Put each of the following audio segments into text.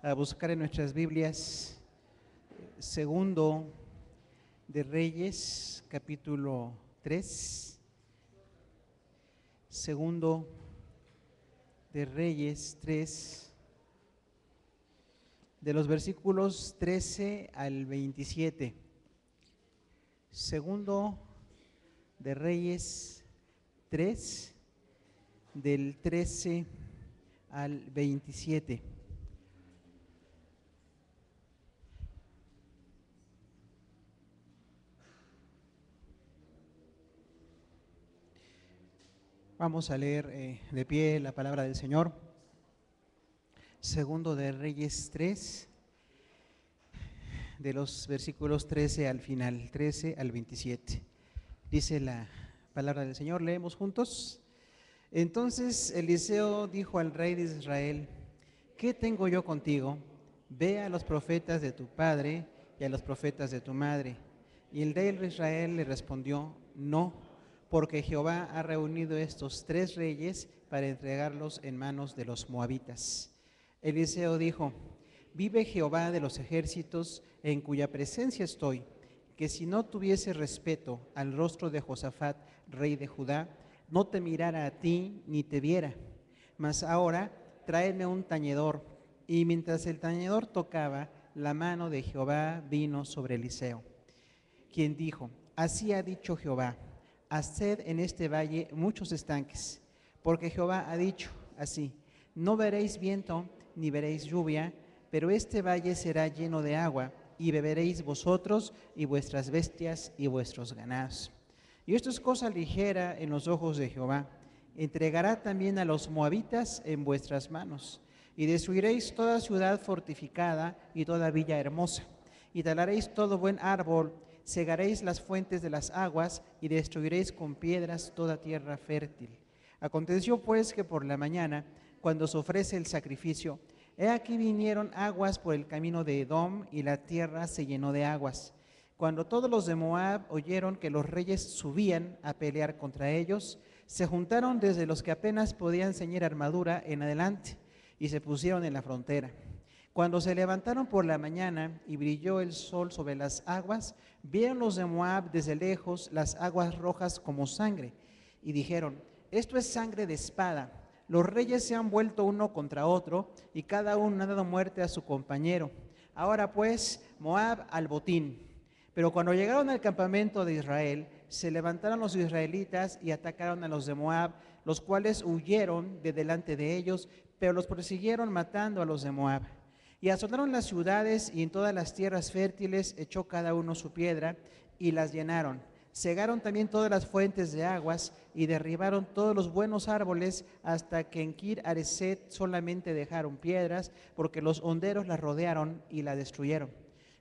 a buscar en nuestras Biblias Segundo de Reyes, capítulo 3. Segundo de Reyes 3, de los versículos 13 al 27. Segundo de Reyes 3, del 13 al 27. Vamos a leer de pie la palabra del Señor. Segundo de Reyes 3, de los versículos 13 al final, 13 al 27. Dice la palabra del Señor, leemos juntos. Entonces Eliseo dijo al rey de Israel: ¿qué tengo yo contigo? Ve a los profetas de tu padre y a los profetas de tu madre. Y el rey de Israel le respondió: no, porque Jehová ha reunido estos 3 reyes para entregarlos en manos de los moabitas. Eliseo dijo: vive Jehová de los ejércitos, en cuya presencia estoy, que si no tuviese respeto al rostro de Josafat, rey de Judá, no te mirara a ti ni te viera. Mas ahora tráeme un tañedor. Y mientras el tañedor tocaba, la mano de Jehová vino sobre Eliseo, quien dijo: así ha dicho Jehová, haced en este valle muchos estanques, porque Jehová ha dicho así: no veréis viento ni veréis lluvia, pero este valle será lleno de agua, y beberéis vosotros y vuestras bestias y vuestros ganados. Y esto es cosa ligera en los ojos de Jehová. Entregará también a los moabitas en vuestras manos, y destruiréis toda ciudad fortificada y toda villa hermosa, y talaréis todo buen árbol, cegaréis las fuentes de las aguas, y destruiréis con piedras toda tierra fértil. Aconteció pues que por la mañana, cuando se ofrece el sacrificio, he aquí vinieron aguas por el camino de Edom, y la tierra se llenó de aguas. Cuando todos los de Moab oyeron que los reyes subían a pelear contra ellos, se juntaron desde los que apenas podían ceñir armadura en adelante, y se pusieron en la frontera. Cuando se levantaron por la mañana y brilló el sol sobre las aguas, vieron los de Moab desde lejos las aguas rojas como sangre, y dijeron: esto es sangre de espada. Los reyes se han vuelto uno contra otro, y cada uno ha dado muerte a su compañero. Ahora pues, Moab al botín. Pero cuando llegaron al campamento de Israel, se levantaron los israelitas y atacaron a los de Moab, los cuales huyeron de delante de ellos, pero los persiguieron matando a los de Moab. Y asolaron las ciudades, y en todas las tierras fértiles echó cada uno su piedra, y las llenaron. Cegaron también todas las fuentes de aguas, y derribaron todos los buenos árboles, hasta que en Kir Hareset solamente dejaron piedras, porque los honderos la rodearon y la destruyeron.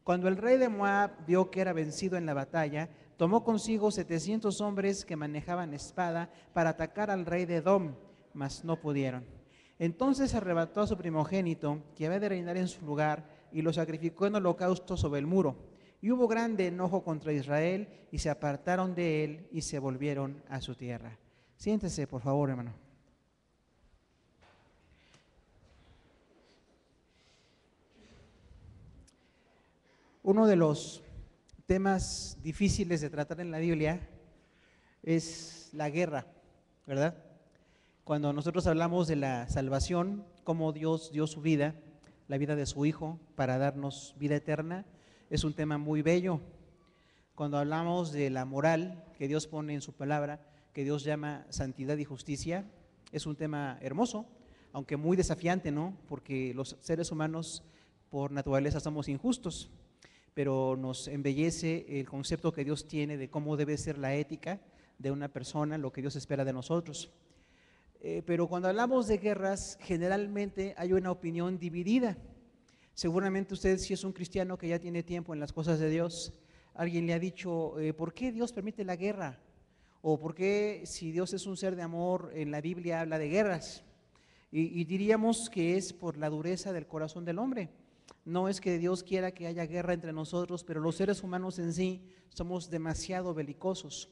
Cuando el rey de Moab vio que era vencido en la batalla, tomó consigo 700 hombres que manejaban espada para atacar al rey de Edom, mas no pudieron. Entonces arrebató a su primogénito, que había de reinar en su lugar, y lo sacrificó en holocausto sobre el muro. Y hubo grande enojo contra Israel, y se apartaron de él y se volvieron a su tierra. Siéntese, por favor, hermano. Uno de los temas difíciles de tratar en la Biblia es la guerra, ¿verdad? Cuando nosotros hablamos de la salvación, cómo Dios dio su vida, la vida de su Hijo, para darnos vida eterna, es un tema muy bello. Cuando hablamos de la moral que Dios pone en su palabra, que Dios llama santidad y justicia, es un tema hermoso, aunque muy desafiante, ¿no? Porque los seres humanos por naturaleza somos injustos, pero nos embellece el concepto que Dios tiene de cómo debe ser la ética de una persona, lo que Dios espera de nosotros. Pero cuando hablamos de guerras, generalmente hay una opinión dividida. Seguramente usted, si es un cristiano que ya tiene tiempo en las cosas de Dios, alguien le ha dicho: ¿por qué Dios permite la guerra? O ¿por qué, si Dios es un ser de amor, en la Biblia habla de guerras? Y diríamos que es por la dureza del corazón del hombre. No es que Dios quiera que haya guerra entre nosotros, pero los seres humanos en sí somos demasiado belicosos.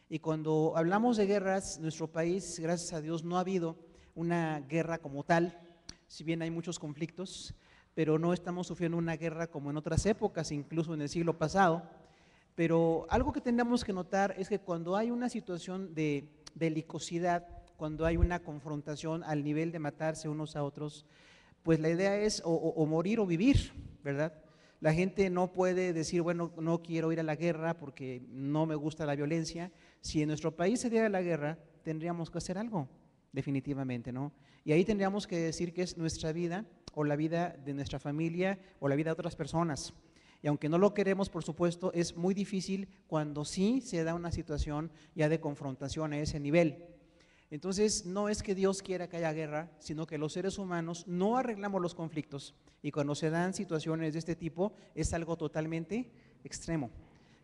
Y cuando hablamos de guerras, nuestro país, gracias a Dios, no ha habido una guerra como tal, si bien hay muchos conflictos, pero no estamos sufriendo una guerra como en otras épocas, incluso en el siglo pasado. Pero algo que tenemos que notar es que cuando hay una situación de belicosidad, cuando hay una confrontación al nivel de matarse unos a otros, pues la idea es o morir o vivir, ¿verdad? La gente no puede decir, bueno, no quiero ir a la guerra porque no me gusta la violencia. Si en nuestro país se diera la guerra, tendríamos que hacer algo, definitivamente, ¿no? Y ahí tendríamos que decir que es nuestra vida o la vida de nuestra familia o la vida de otras personas. Y aunque no lo queremos, por supuesto, es muy difícil cuando sí se da una situación ya de confrontación a ese nivel. Entonces, no es que Dios quiera que haya guerra, sino que los seres humanos no arreglamos los conflictos. Y cuando se dan situaciones de este tipo, es algo totalmente extremo.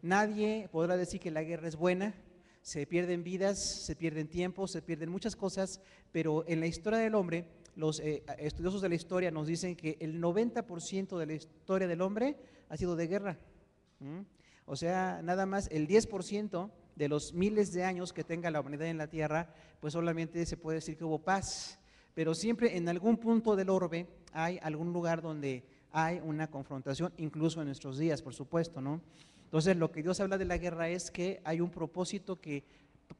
Nadie podrá decir que la guerra es buena, se pierden vidas, se pierden tiempos, se pierden muchas cosas, pero en la historia del hombre, los estudiosos de la historia nos dicen que el 90% de la historia del hombre ha sido de guerra. O sea, nada más el 10% de los miles de años que tenga la humanidad en la Tierra, pues solamente se puede decir que hubo paz, pero siempre en algún punto del orbe hay algún lugar donde hay una confrontación, incluso en nuestros días, por supuesto, ¿no? Entonces, lo que Dios habla de la guerra es que hay un propósito, que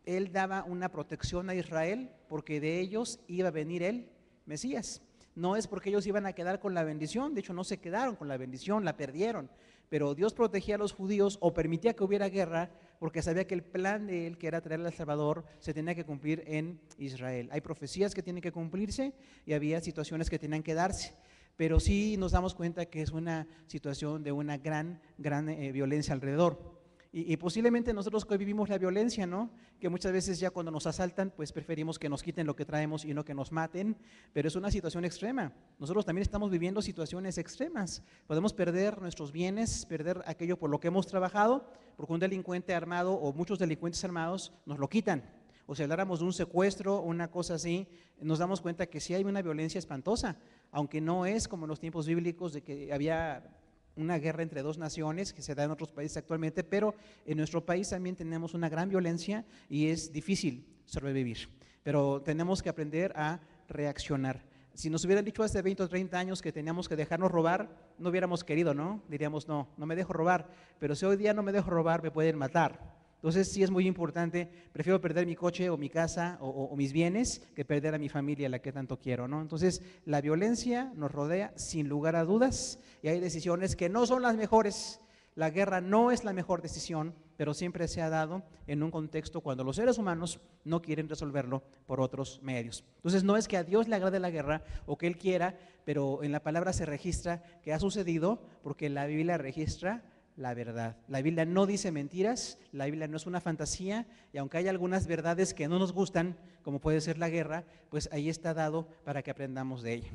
Él daba una protección a Israel, porque de ellos iba a venir el Mesías. No es porque ellos iban a quedar con la bendición, de hecho no se quedaron con la bendición, la perdieron, pero Dios protegía a los judíos o permitía que hubiera guerra porque sabía que el plan de Él, que era traer al Salvador, se tenía que cumplir en Israel. Hay profecías que tienen que cumplirse y había situaciones que tenían que darse, pero sí nos damos cuenta que es una situación de una gran violencia alrededor. Y posiblemente nosotros que vivimos la violencia, ¿no? Que muchas veces ya cuando nos asaltan, pues preferimos que nos quiten lo que traemos y no que nos maten, pero es una situación extrema. Nosotros también estamos viviendo situaciones extremas. Podemos perder nuestros bienes, perder aquello por lo que hemos trabajado, porque un delincuente armado o muchos delincuentes armados nos lo quitan. O si habláramos de un secuestro, una cosa así, nos damos cuenta que sí hay una violencia espantosa, aunque no es como en los tiempos bíblicos de que había una guerra entre dos naciones que se da en otros países actualmente, pero en nuestro país también tenemos una gran violencia y es difícil sobrevivir, pero tenemos que aprender a reaccionar. Si nos hubieran dicho hace 20 o 30 años que teníamos que dejarnos robar, no hubiéramos querido, ¿no? Diríamos, no me dejo robar, pero si hoy día no me dejo robar, me pueden matar. Entonces sí es muy importante, prefiero perder mi coche o mi casa o mis bienes que perder a mi familia, la que tanto quiero, ¿no? Entonces la violencia nos rodea sin lugar a dudas y hay decisiones que no son las mejores. La guerra no es la mejor decisión, pero siempre se ha dado en un contexto cuando los seres humanos no quieren resolverlo por otros medios. Entonces no es que a Dios le agrade la guerra o que Él quiera, pero en la palabra se registra que ha sucedido porque la Biblia registra la verdad. La Biblia no dice mentiras, la Biblia no es una fantasía, y aunque hay algunas verdades que no nos gustan, como puede ser la guerra, pues ahí está dado para que aprendamos de ella.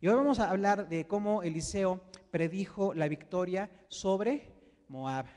Y hoy vamos a hablar de cómo Eliseo predijo la victoria sobre Moab.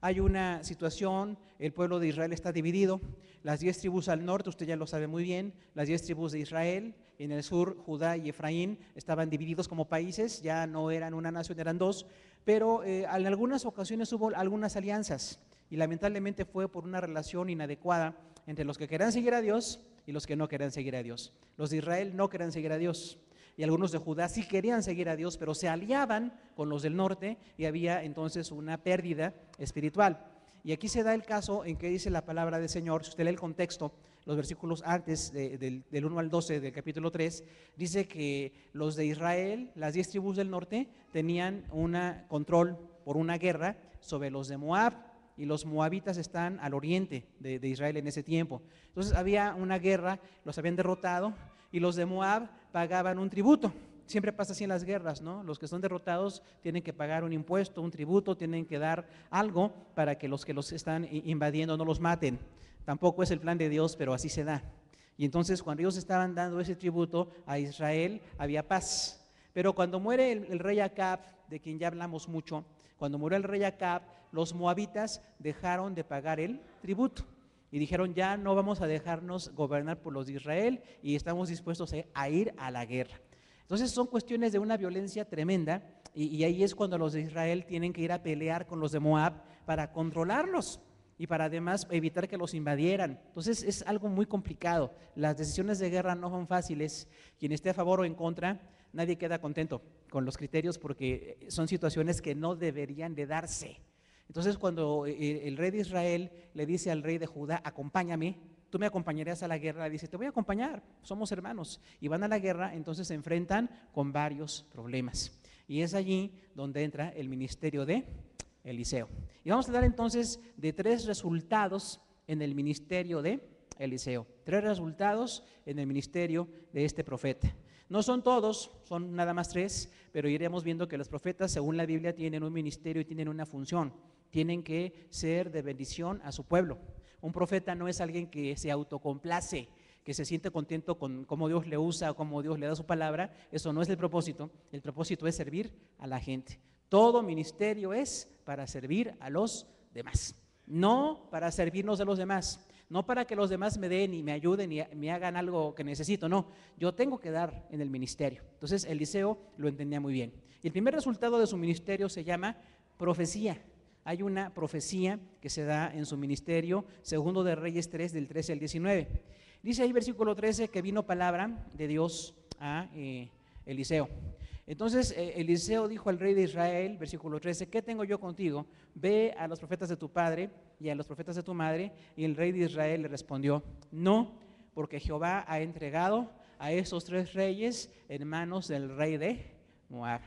Hay una situación, el pueblo de Israel está dividido, las 10 tribus al norte, usted ya lo sabe muy bien, las 10 tribus de Israel, en el sur Judá y Efraín estaban divididos como países, ya no eran una nación, eran dos, pero en algunas ocasiones hubo algunas alianzas y lamentablemente fue por una relación inadecuada entre los que querían seguir a Dios y los que no querían seguir a Dios. Los de Israel no querían seguir a Dios y algunos de Judá sí querían seguir a Dios, pero se aliaban con los del norte y había entonces una pérdida espiritual. Y aquí se da el caso en que dice la palabra del Señor, si usted lee el contexto, los versículos antes del 1 al 12 del capítulo 3, dice que los de Israel, las 10 tribus del norte, tenían un control por una guerra sobre los de Moab, y los moabitas están al oriente de Israel en ese tiempo. Entonces había una guerra, los habían derrotado, y los de Moab pagaban un tributo. Siempre pasa así en las guerras, ¿no? Los que son derrotados tienen que pagar un impuesto, un tributo, tienen que dar algo para que los están invadiendo no los maten. Tampoco es el plan de Dios, pero así se da. Y entonces cuando ellos estaban dando ese tributo a Israel, había paz. Pero cuando muere el rey Acab, de quien ya hablamos mucho, cuando murió el rey Acab, los moabitas dejaron de pagar el tributo. Y dijeron, ya no vamos a dejarnos gobernar por los de Israel y estamos dispuestos a ir a la guerra. Entonces son cuestiones de una violencia tremenda y ahí es cuando los de Israel tienen que ir a pelear con los de Moab para controlarlos y para además evitar que los invadieran. Entonces es algo muy complicado. Las decisiones de guerra no son fáciles. Quien esté a favor o en contra nadie queda contento con los criterios porque son situaciones que no deberían de darse. Entonces cuando el rey de Israel le dice al rey de Judá, acompáñame, tú me acompañarías a la guerra, dice, te voy a acompañar, somos hermanos. Y van a la guerra, entonces se enfrentan con varios problemas. Y es allí donde entra el ministerio de Eliseo. Y vamos a hablar entonces de 3 resultados en el ministerio de Eliseo. 3 resultados en el ministerio de este profeta. No son todos, son nada más 3, pero iremos viendo que los profetas, según la Biblia, tienen un ministerio y tienen una función. Tienen que ser de bendición a su pueblo. Un profeta no es alguien que se autocomplace, que se siente contento con cómo Dios le usa o cómo Dios le da su palabra. Eso no es el propósito es servir a la gente. Todo ministerio es para servir a los demás, no para servirnos de los demás, no para que los demás me den y me ayuden y me hagan algo que necesito, no, yo tengo que dar en el ministerio. Entonces Eliseo lo entendía muy bien. Y el primer resultado de su ministerio se llama profecía. Hay una profecía que se da en su ministerio, segundo de Reyes 3, del 13 al 19. Dice ahí versículo 13 que vino palabra de Dios a Eliseo. Entonces Eliseo dijo al rey de Israel, versículo 13, ¿qué tengo yo contigo? Ve a los profetas de tu padre y a los profetas de tu madre. Y el rey de Israel le respondió, no, porque Jehová ha entregado a esos 3 reyes en manos del rey de Moab.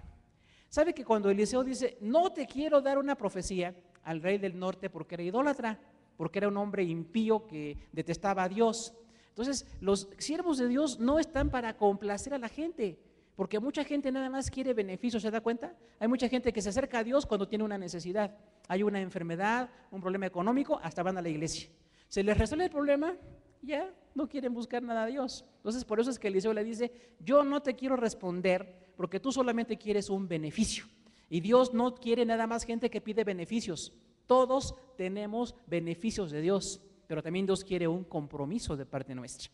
¿Sabe que cuando Eliseo dice, no te quiero dar una profecía al rey del norte porque era idólatra, porque era un hombre impío que detestaba a Dios? Entonces, los siervos de Dios no están para complacer a la gente, porque mucha gente nada más quiere beneficios, ¿se da cuenta? Hay mucha gente que se acerca a Dios cuando tiene una necesidad. Hay una enfermedad, un problema económico, hasta van a la iglesia. Se les resuelve el problema, ya no quieren buscar nada a Dios. Entonces, por eso es que Eliseo le dice, yo no te quiero responder porque tú solamente quieres un beneficio. Y Dios no quiere nada más gente que pide beneficios. Todos tenemos beneficios de Dios, pero también Dios quiere un compromiso de parte nuestra.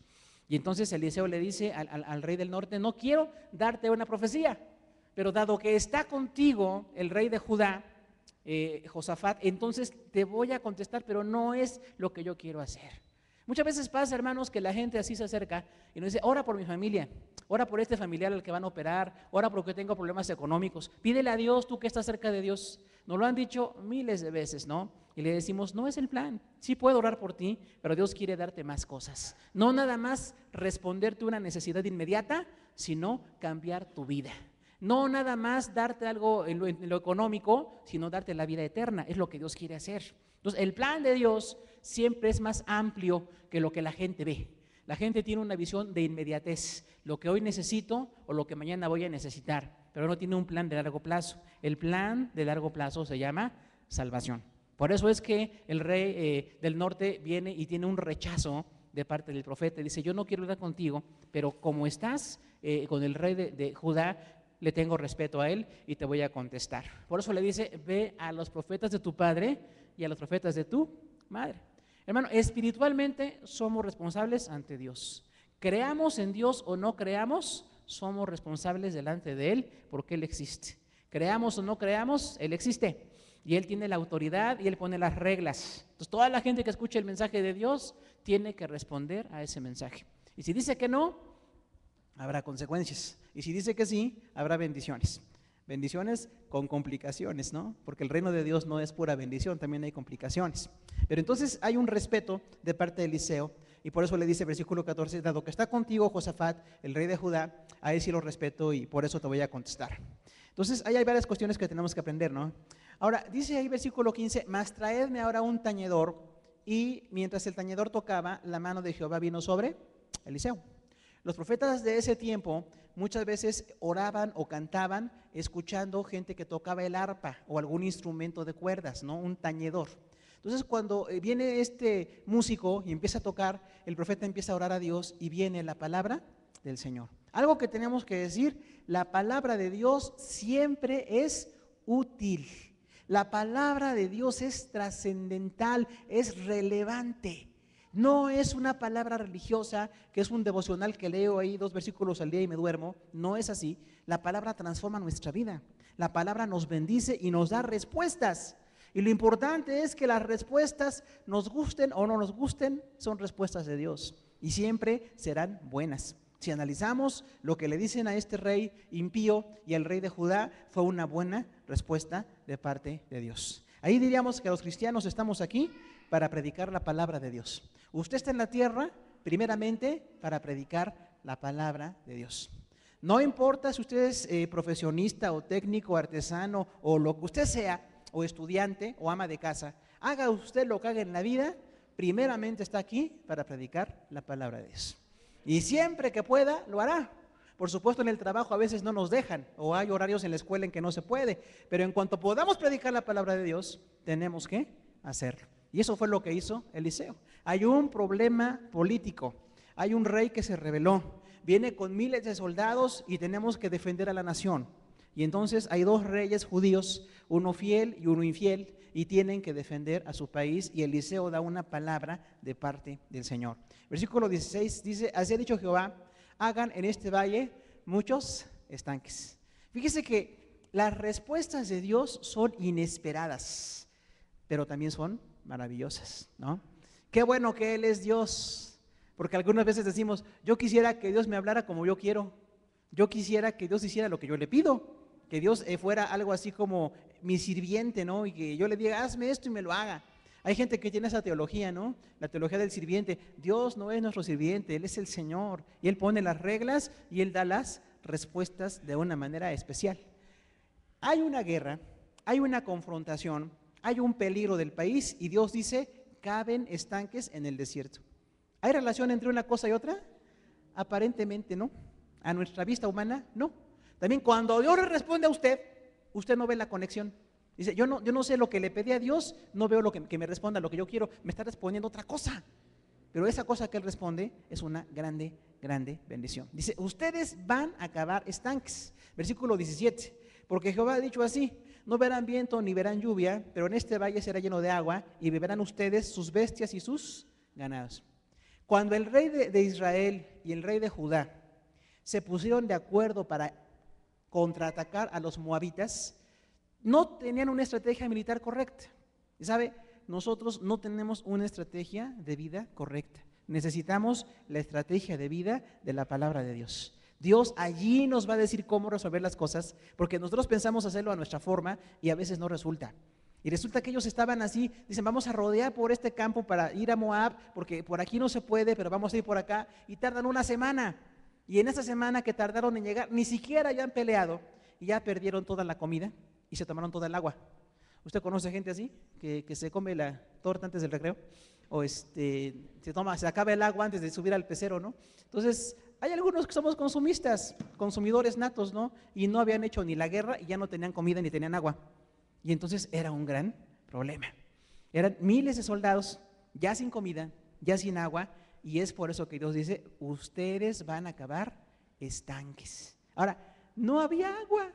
Y entonces Eliseo le dice al rey del norte, no quiero darte una profecía, pero dado que está contigo el rey de Judá, Josafat, entonces te voy a contestar, pero no es lo que yo quiero hacer. Muchas veces pasa, hermanos, que la gente así se acerca y nos dice, ora por mi familia, ora por este familiar al que van a operar, ora porque tengo problemas económicos, pídele a Dios, tú que estás cerca de Dios. Nos lo han dicho miles de veces, ¿no? Y le decimos, no es el plan, sí puedo orar por ti, pero Dios quiere darte más cosas. No nada más responderte una necesidad inmediata, sino cambiar tu vida. No nada más darte algo en lo económico, sino darte la vida eterna, es lo que Dios quiere hacer. Entonces, el plan de Dios siempre es más amplio que lo que la gente ve. La gente tiene una visión de inmediatez, lo que hoy necesito o lo que mañana voy a necesitar, pero no tiene un plan de largo plazo. El plan de largo plazo se llama salvación. Por eso es que el rey del norte viene y tiene un rechazo de parte del profeta. Dice, yo no quiero hablar contigo, pero como estás con el rey de Judá, le tengo respeto a él y te voy a contestar. Por eso le dice, ve a los profetas de tu padre y a los profetas de tu madre. Hermano, espiritualmente somos responsables ante Dios. Creamos en Dios o no creamos, somos responsables delante de Él porque Él existe. Creamos o no creamos, Él existe. Y Él tiene la autoridad y Él pone las reglas. Entonces, toda la gente que escuche el mensaje de Dios tiene que responder a ese mensaje. Y si dice que no, habrá consecuencias. Y si dice que sí, habrá bendiciones. Bendiciones con complicaciones, ¿no? Porque el reino de Dios no es pura bendición, también hay complicaciones. Pero entonces hay un respeto de parte de Eliseo, y por eso le dice versículo 14, dado que está contigo Josafat, el rey de Judá, a él sí lo respeto y por eso te voy a contestar. Entonces ahí hay varias cuestiones que tenemos que aprender, ¿no? Ahora, dice ahí versículo 15, mas traedme ahora un tañedor, y mientras el tañedor tocaba, la mano de Jehová vino sobre Eliseo. Los profetas de ese tiempo muchas veces oraban o cantaban escuchando gente que tocaba el arpa o algún instrumento de cuerdas, ¿no? Un tañedor. Entonces cuando viene este músico y empieza a tocar, el profeta empieza a orar a Dios y viene la palabra del Señor. Algo que tenemos que decir, la palabra de Dios siempre es útil. La palabra de Dios es trascendental, es relevante. No es una palabra religiosa, que es un devocional que leo ahí 2 versículos al día y me duermo. No es así. La palabra transforma nuestra vida. La palabra nos bendice y nos da respuestas. Y lo importante es que las respuestas, nos gusten o no nos gusten, son respuestas de Dios. Y siempre serán buenas. Si analizamos lo que le dicen a este rey impío y al rey de Judá, fue una buena respuesta de parte de Dios. Ahí diríamos que los cristianos estamos aquí para predicar la palabra de Dios. Usted está en la tierra primeramente para predicar la palabra de Dios. No importa si usted es profesionista o técnico, artesano o lo que usted sea, o estudiante o ama de casa, haga usted lo que haga en la vida, primeramente está aquí para predicar la palabra de Dios. Y siempre que pueda, lo hará. Por supuesto, en el trabajo a veces no nos dejan, o hay horarios en la escuela en que no se puede, pero en cuanto podamos predicar la palabra de Dios, tenemos que hacerlo. Y eso fue lo que hizo Eliseo. Hay un problema político, hay un rey que se rebeló, viene con miles de soldados y tenemos que defender a la nación. Y entonces hay dos reyes judíos, uno fiel y uno infiel, y tienen que defender a su país, y Eliseo da una palabra de parte del Señor. Versículo 16 dice: así ha dicho Jehová, hagan en este valle muchos estanques. Fíjese que las respuestas de Dios son inesperadas, pero también son maravillosas, ¿no? Qué bueno que Él es Dios, porque algunas veces decimos: yo quisiera que Dios me hablara como yo quiero, yo quisiera que Dios hiciera lo que yo le pido, que Dios fuera algo así como mi sirviente, ¿no? Y que yo le diga: hazme esto y me lo haga. Hay gente que tiene esa teología, ¿no? La teología del sirviente. Dios no es nuestro sirviente, Él es el Señor. Y Él pone las reglas y Él da las respuestas de una manera especial. Hay una guerra, hay una confrontación, hay un peligro del país y Dios dice: caben estanques en el desierto. ¿Hay relación entre una cosa y otra? Aparentemente no. A nuestra vista humana, no. También cuando Dios le responde a usted, usted no ve la conexión. Dice: yo no sé lo que le pedí a Dios, no veo lo que me responda lo que yo quiero, me está respondiendo otra cosa. Pero esa cosa que Él responde es una grande, grande bendición. Dice: ustedes van a cavar estanques. Versículo 17, porque Jehová ha dicho así: no verán viento ni verán lluvia, pero en este valle será lleno de agua y beberán ustedes sus bestias y sus ganados. Cuando el rey de Israel y el rey de Judá se pusieron de acuerdo para contraatacar a los moabitas, no tenían una estrategia militar correcta. Y sabe, nosotros no tenemos una estrategia de vida correcta. Necesitamos la estrategia de vida de la palabra de Dios. Dios allí nos va a decir cómo resolver las cosas, porque nosotros pensamos hacerlo a nuestra forma y a veces no resulta. Y resulta que ellos estaban así, dicen: vamos a rodear por este campo para ir a Moab, porque por aquí no se puede, pero vamos a ir por acá, y tardan una semana. Y en esa semana que tardaron en llegar, ni siquiera ya han peleado, y ya perdieron toda la comida y se tomaron toda el agua. ¿Usted conoce gente así? Que se come la torta antes del recreo, o se acaba el agua antes de subir al pecero, ¿no? Entonces, hay algunos que somos consumistas, consumidores natos, ¿no? Y no habían hecho ni la guerra y ya no tenían comida ni tenían agua. Y entonces era un gran problema. Eran miles de soldados ya sin comida, ya sin agua, y es por eso que Dios dice: ustedes van a cavar estanques. Ahora, no había agua.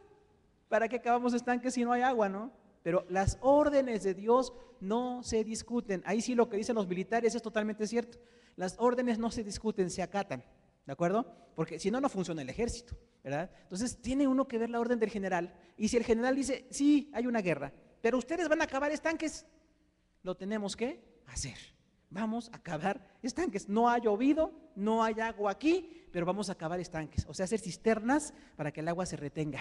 ¿Para qué cavamos estanques si no hay agua, no? Pero las órdenes de Dios no se discuten. Ahí sí lo que dicen los militares es totalmente cierto. Las órdenes no se discuten, se acatan, ¿de acuerdo? Porque si no, no funciona el ejército, ¿verdad? Entonces tiene uno que ver la orden del general, y si el general dice: sí, hay una guerra, pero ustedes van a cavar estanques, lo tenemos que hacer. Vamos a cavar estanques. No ha llovido, no hay agua aquí, pero vamos a cavar estanques, o sea, hacer cisternas para que el agua se retenga.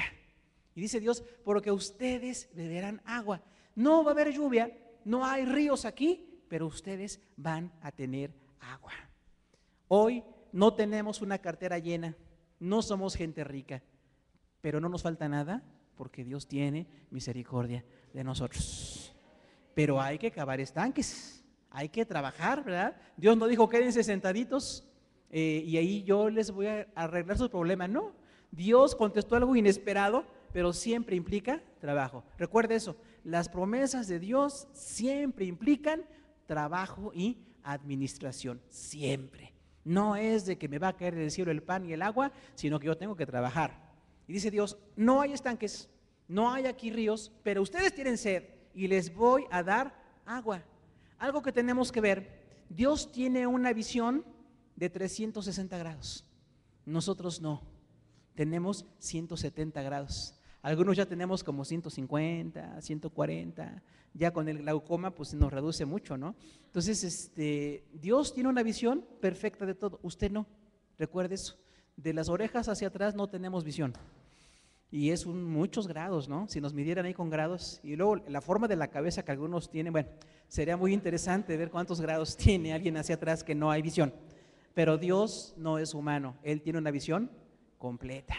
Y dice Dios: porque ustedes beberán agua. No va a haber lluvia, no hay ríos aquí, pero ustedes van a tener agua. Hoy no tenemos una cartera llena, no somos gente rica, pero no nos falta nada porque Dios tiene misericordia de nosotros. Pero hay que cavar estanques, hay que trabajar, ¿verdad? Dios no dijo: quédense sentaditos y ahí yo les voy a arreglar sus problemas. No, Dios contestó algo inesperado, pero siempre implica trabajo. Recuerde eso, las promesas de Dios siempre implican trabajo y administración, siempre. No es de que me va a caer del cielo el pan y el agua, sino que yo tengo que trabajar. Y dice Dios: no hay estanques, no hay aquí ríos, pero ustedes tienen sed y les voy a dar agua. Algo que tenemos que ver: Dios tiene una visión de 360 grados, nosotros no, tenemos 170 grados. Algunos ya tenemos como 150, 140, ya con el glaucoma pues nos reduce mucho, ¿no? Entonces, Dios tiene una visión perfecta de todo, usted no, recuerde eso. De las orejas hacia atrás no tenemos visión. Y es muchos grados, ¿no? Si nos midieran ahí con grados. Y luego la forma de la cabeza que algunos tienen, bueno, sería muy interesante ver cuántos grados tiene alguien hacia atrás que no hay visión. Pero Dios no es humano, Él tiene una visión completa.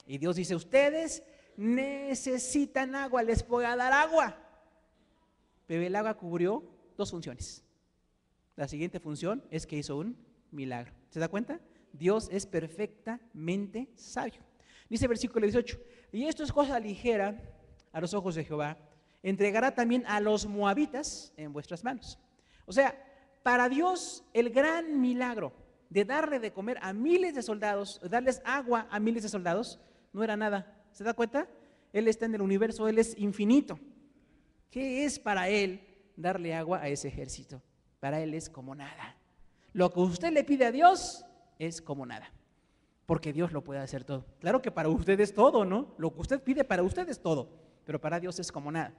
Y Dios dice, ustedes necesitan agua, les voy a dar agua. Pero el agua cubrió dos funciones. La siguiente función es que hizo un milagro. ¿Se da cuenta? Dios es perfectamente sabio. Dice el versículo 18, y esto es cosa ligera a los ojos de Jehová, entregará también a los moabitas en vuestras manos. O sea, para Dios el gran milagro de darle de comer a miles de soldados, darles agua a miles de soldados, no era nada. ¿Se da cuenta? Él está en el universo, Él es infinito. ¿Qué es para Él darle agua a ese ejército? Para Él es como nada. Lo que usted le pide a Dios es como nada, porque Dios lo puede hacer todo. Claro que para usted es todo, ¿no? Lo que usted pide para usted es todo, pero para Dios es como nada.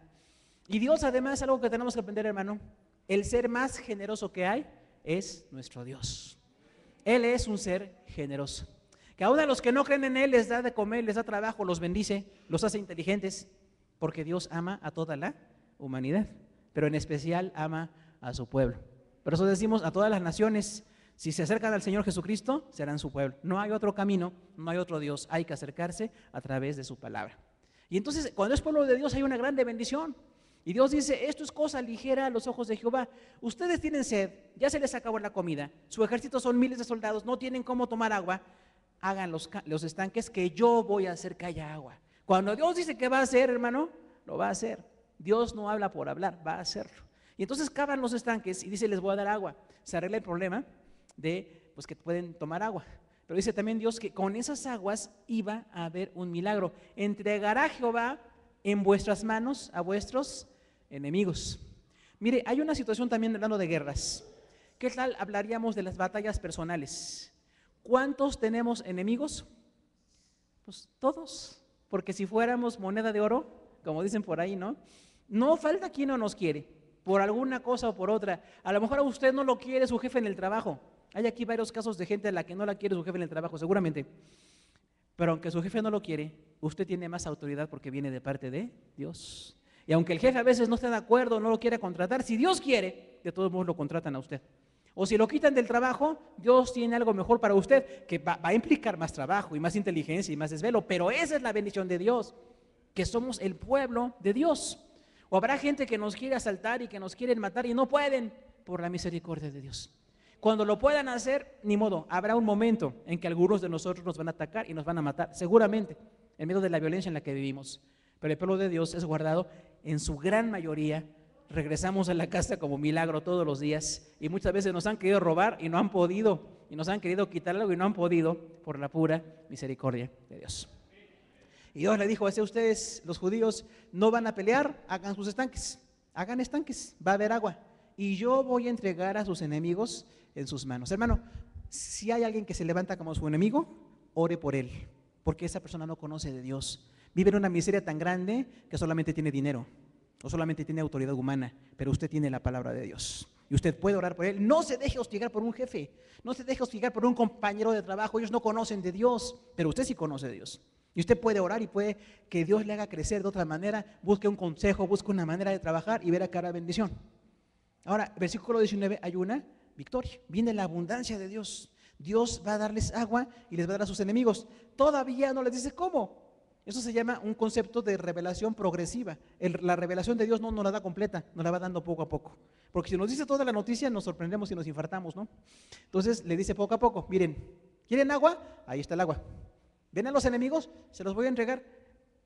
Y Dios, además, algo que tenemos que aprender, hermano, el ser más generoso que hay es nuestro Dios. Él es un ser generoso, que aún a los que no creen en Él les da de comer, les da trabajo, los bendice, los hace inteligentes, porque Dios ama a toda la humanidad, pero en especial ama a su pueblo. Por eso decimos a todas las naciones, si se acercan al Señor Jesucristo, serán su pueblo. No hay otro camino, no hay otro Dios, hay que acercarse a través de su palabra. Y entonces, cuando es pueblo de Dios, hay una grande bendición. Y Dios dice, esto es cosa ligera a los ojos de Jehová. Ustedes tienen sed, ya se les acabó la comida, su ejército son miles de soldados, no tienen cómo tomar agua, hagan los estanques que yo voy a hacer que haya agua. Cuando Dios dice que va a hacer, hermano, lo va a hacer. Dios no habla por hablar, va a hacerlo. Y entonces cavan los estanques y dice, les voy a dar agua. Se arregla el problema de pues que pueden tomar agua. Pero dice también Dios que con esas aguas iba a haber un milagro. Entregará Jehová en vuestras manos a vuestros enemigos. Mire, hay una situación también hablando de guerras. ¿Qué tal hablaríamos de las batallas personales? ¿Cuántos tenemos enemigos? Pues todos, porque si fuéramos moneda de oro, como dicen por ahí, ¿no? No falta quien no nos quiere, por alguna cosa o por otra. A lo mejor a usted no lo quiere su jefe en el trabajo. Hay aquí varios casos de gente a la que no la quiere su jefe en el trabajo, seguramente. Pero aunque su jefe no lo quiere, usted tiene más autoridad porque viene de parte de Dios. Y aunque el jefe a veces no esté de acuerdo, no lo quiera contratar, si Dios quiere, de todos modos lo contratan a usted. O si lo quitan del trabajo, Dios tiene algo mejor para usted, que va a implicar más trabajo y más inteligencia y más desvelo. Pero esa es la bendición de Dios, que somos el pueblo de Dios. O habrá gente que nos quiere asaltar y que nos quieren matar y no pueden por la misericordia de Dios. Cuando lo puedan hacer, ni modo, habrá un momento en que algunos de nosotros nos van a atacar y nos van a matar, seguramente, en medio de la violencia en la que vivimos. Pero el pueblo de Dios es guardado en su gran mayoría. Regresamos a la casa como milagro todos los días y muchas veces nos han querido robar y no han podido, y nos han querido quitar algo y no han podido por la pura misericordia de Dios. Y Dios le dijo, ustedes, los judíos, no van a pelear, hagan sus estanques, hagan estanques, va a haber agua. Y yo voy a entregar a sus enemigos en sus manos. Hermano, si hay alguien que se levanta como su enemigo, ore por él, porque esa persona no conoce de Dios. Vive en una miseria tan grande que solamente tiene dinero, o solamente tiene autoridad humana, pero usted tiene la palabra de Dios. Y usted puede orar por él. No se deje hostigar por un jefe, no se deje hostigar por un compañero de trabajo. Ellos no conocen de Dios, pero usted sí conoce de Dios. Y usted puede orar y puede que Dios le haga crecer de otra manera. Busque un consejo, busque una manera de trabajar y verá que hará bendición. Ahora, versículo 19, hay una victoria. Viene la abundancia de Dios. Dios va a darles agua y les va a dar a sus enemigos. Todavía no les dice cómo. Eso se llama un concepto de revelación progresiva. La revelación de Dios no nos la da completa, nos la va dando poco a poco. Porque si nos dice toda la noticia, nos sorprendemos y nos infartamos, ¿no? Entonces le dice poco a poco, miren, ¿quieren agua? Ahí está el agua. ¿Ven a los enemigos? Se los voy a entregar.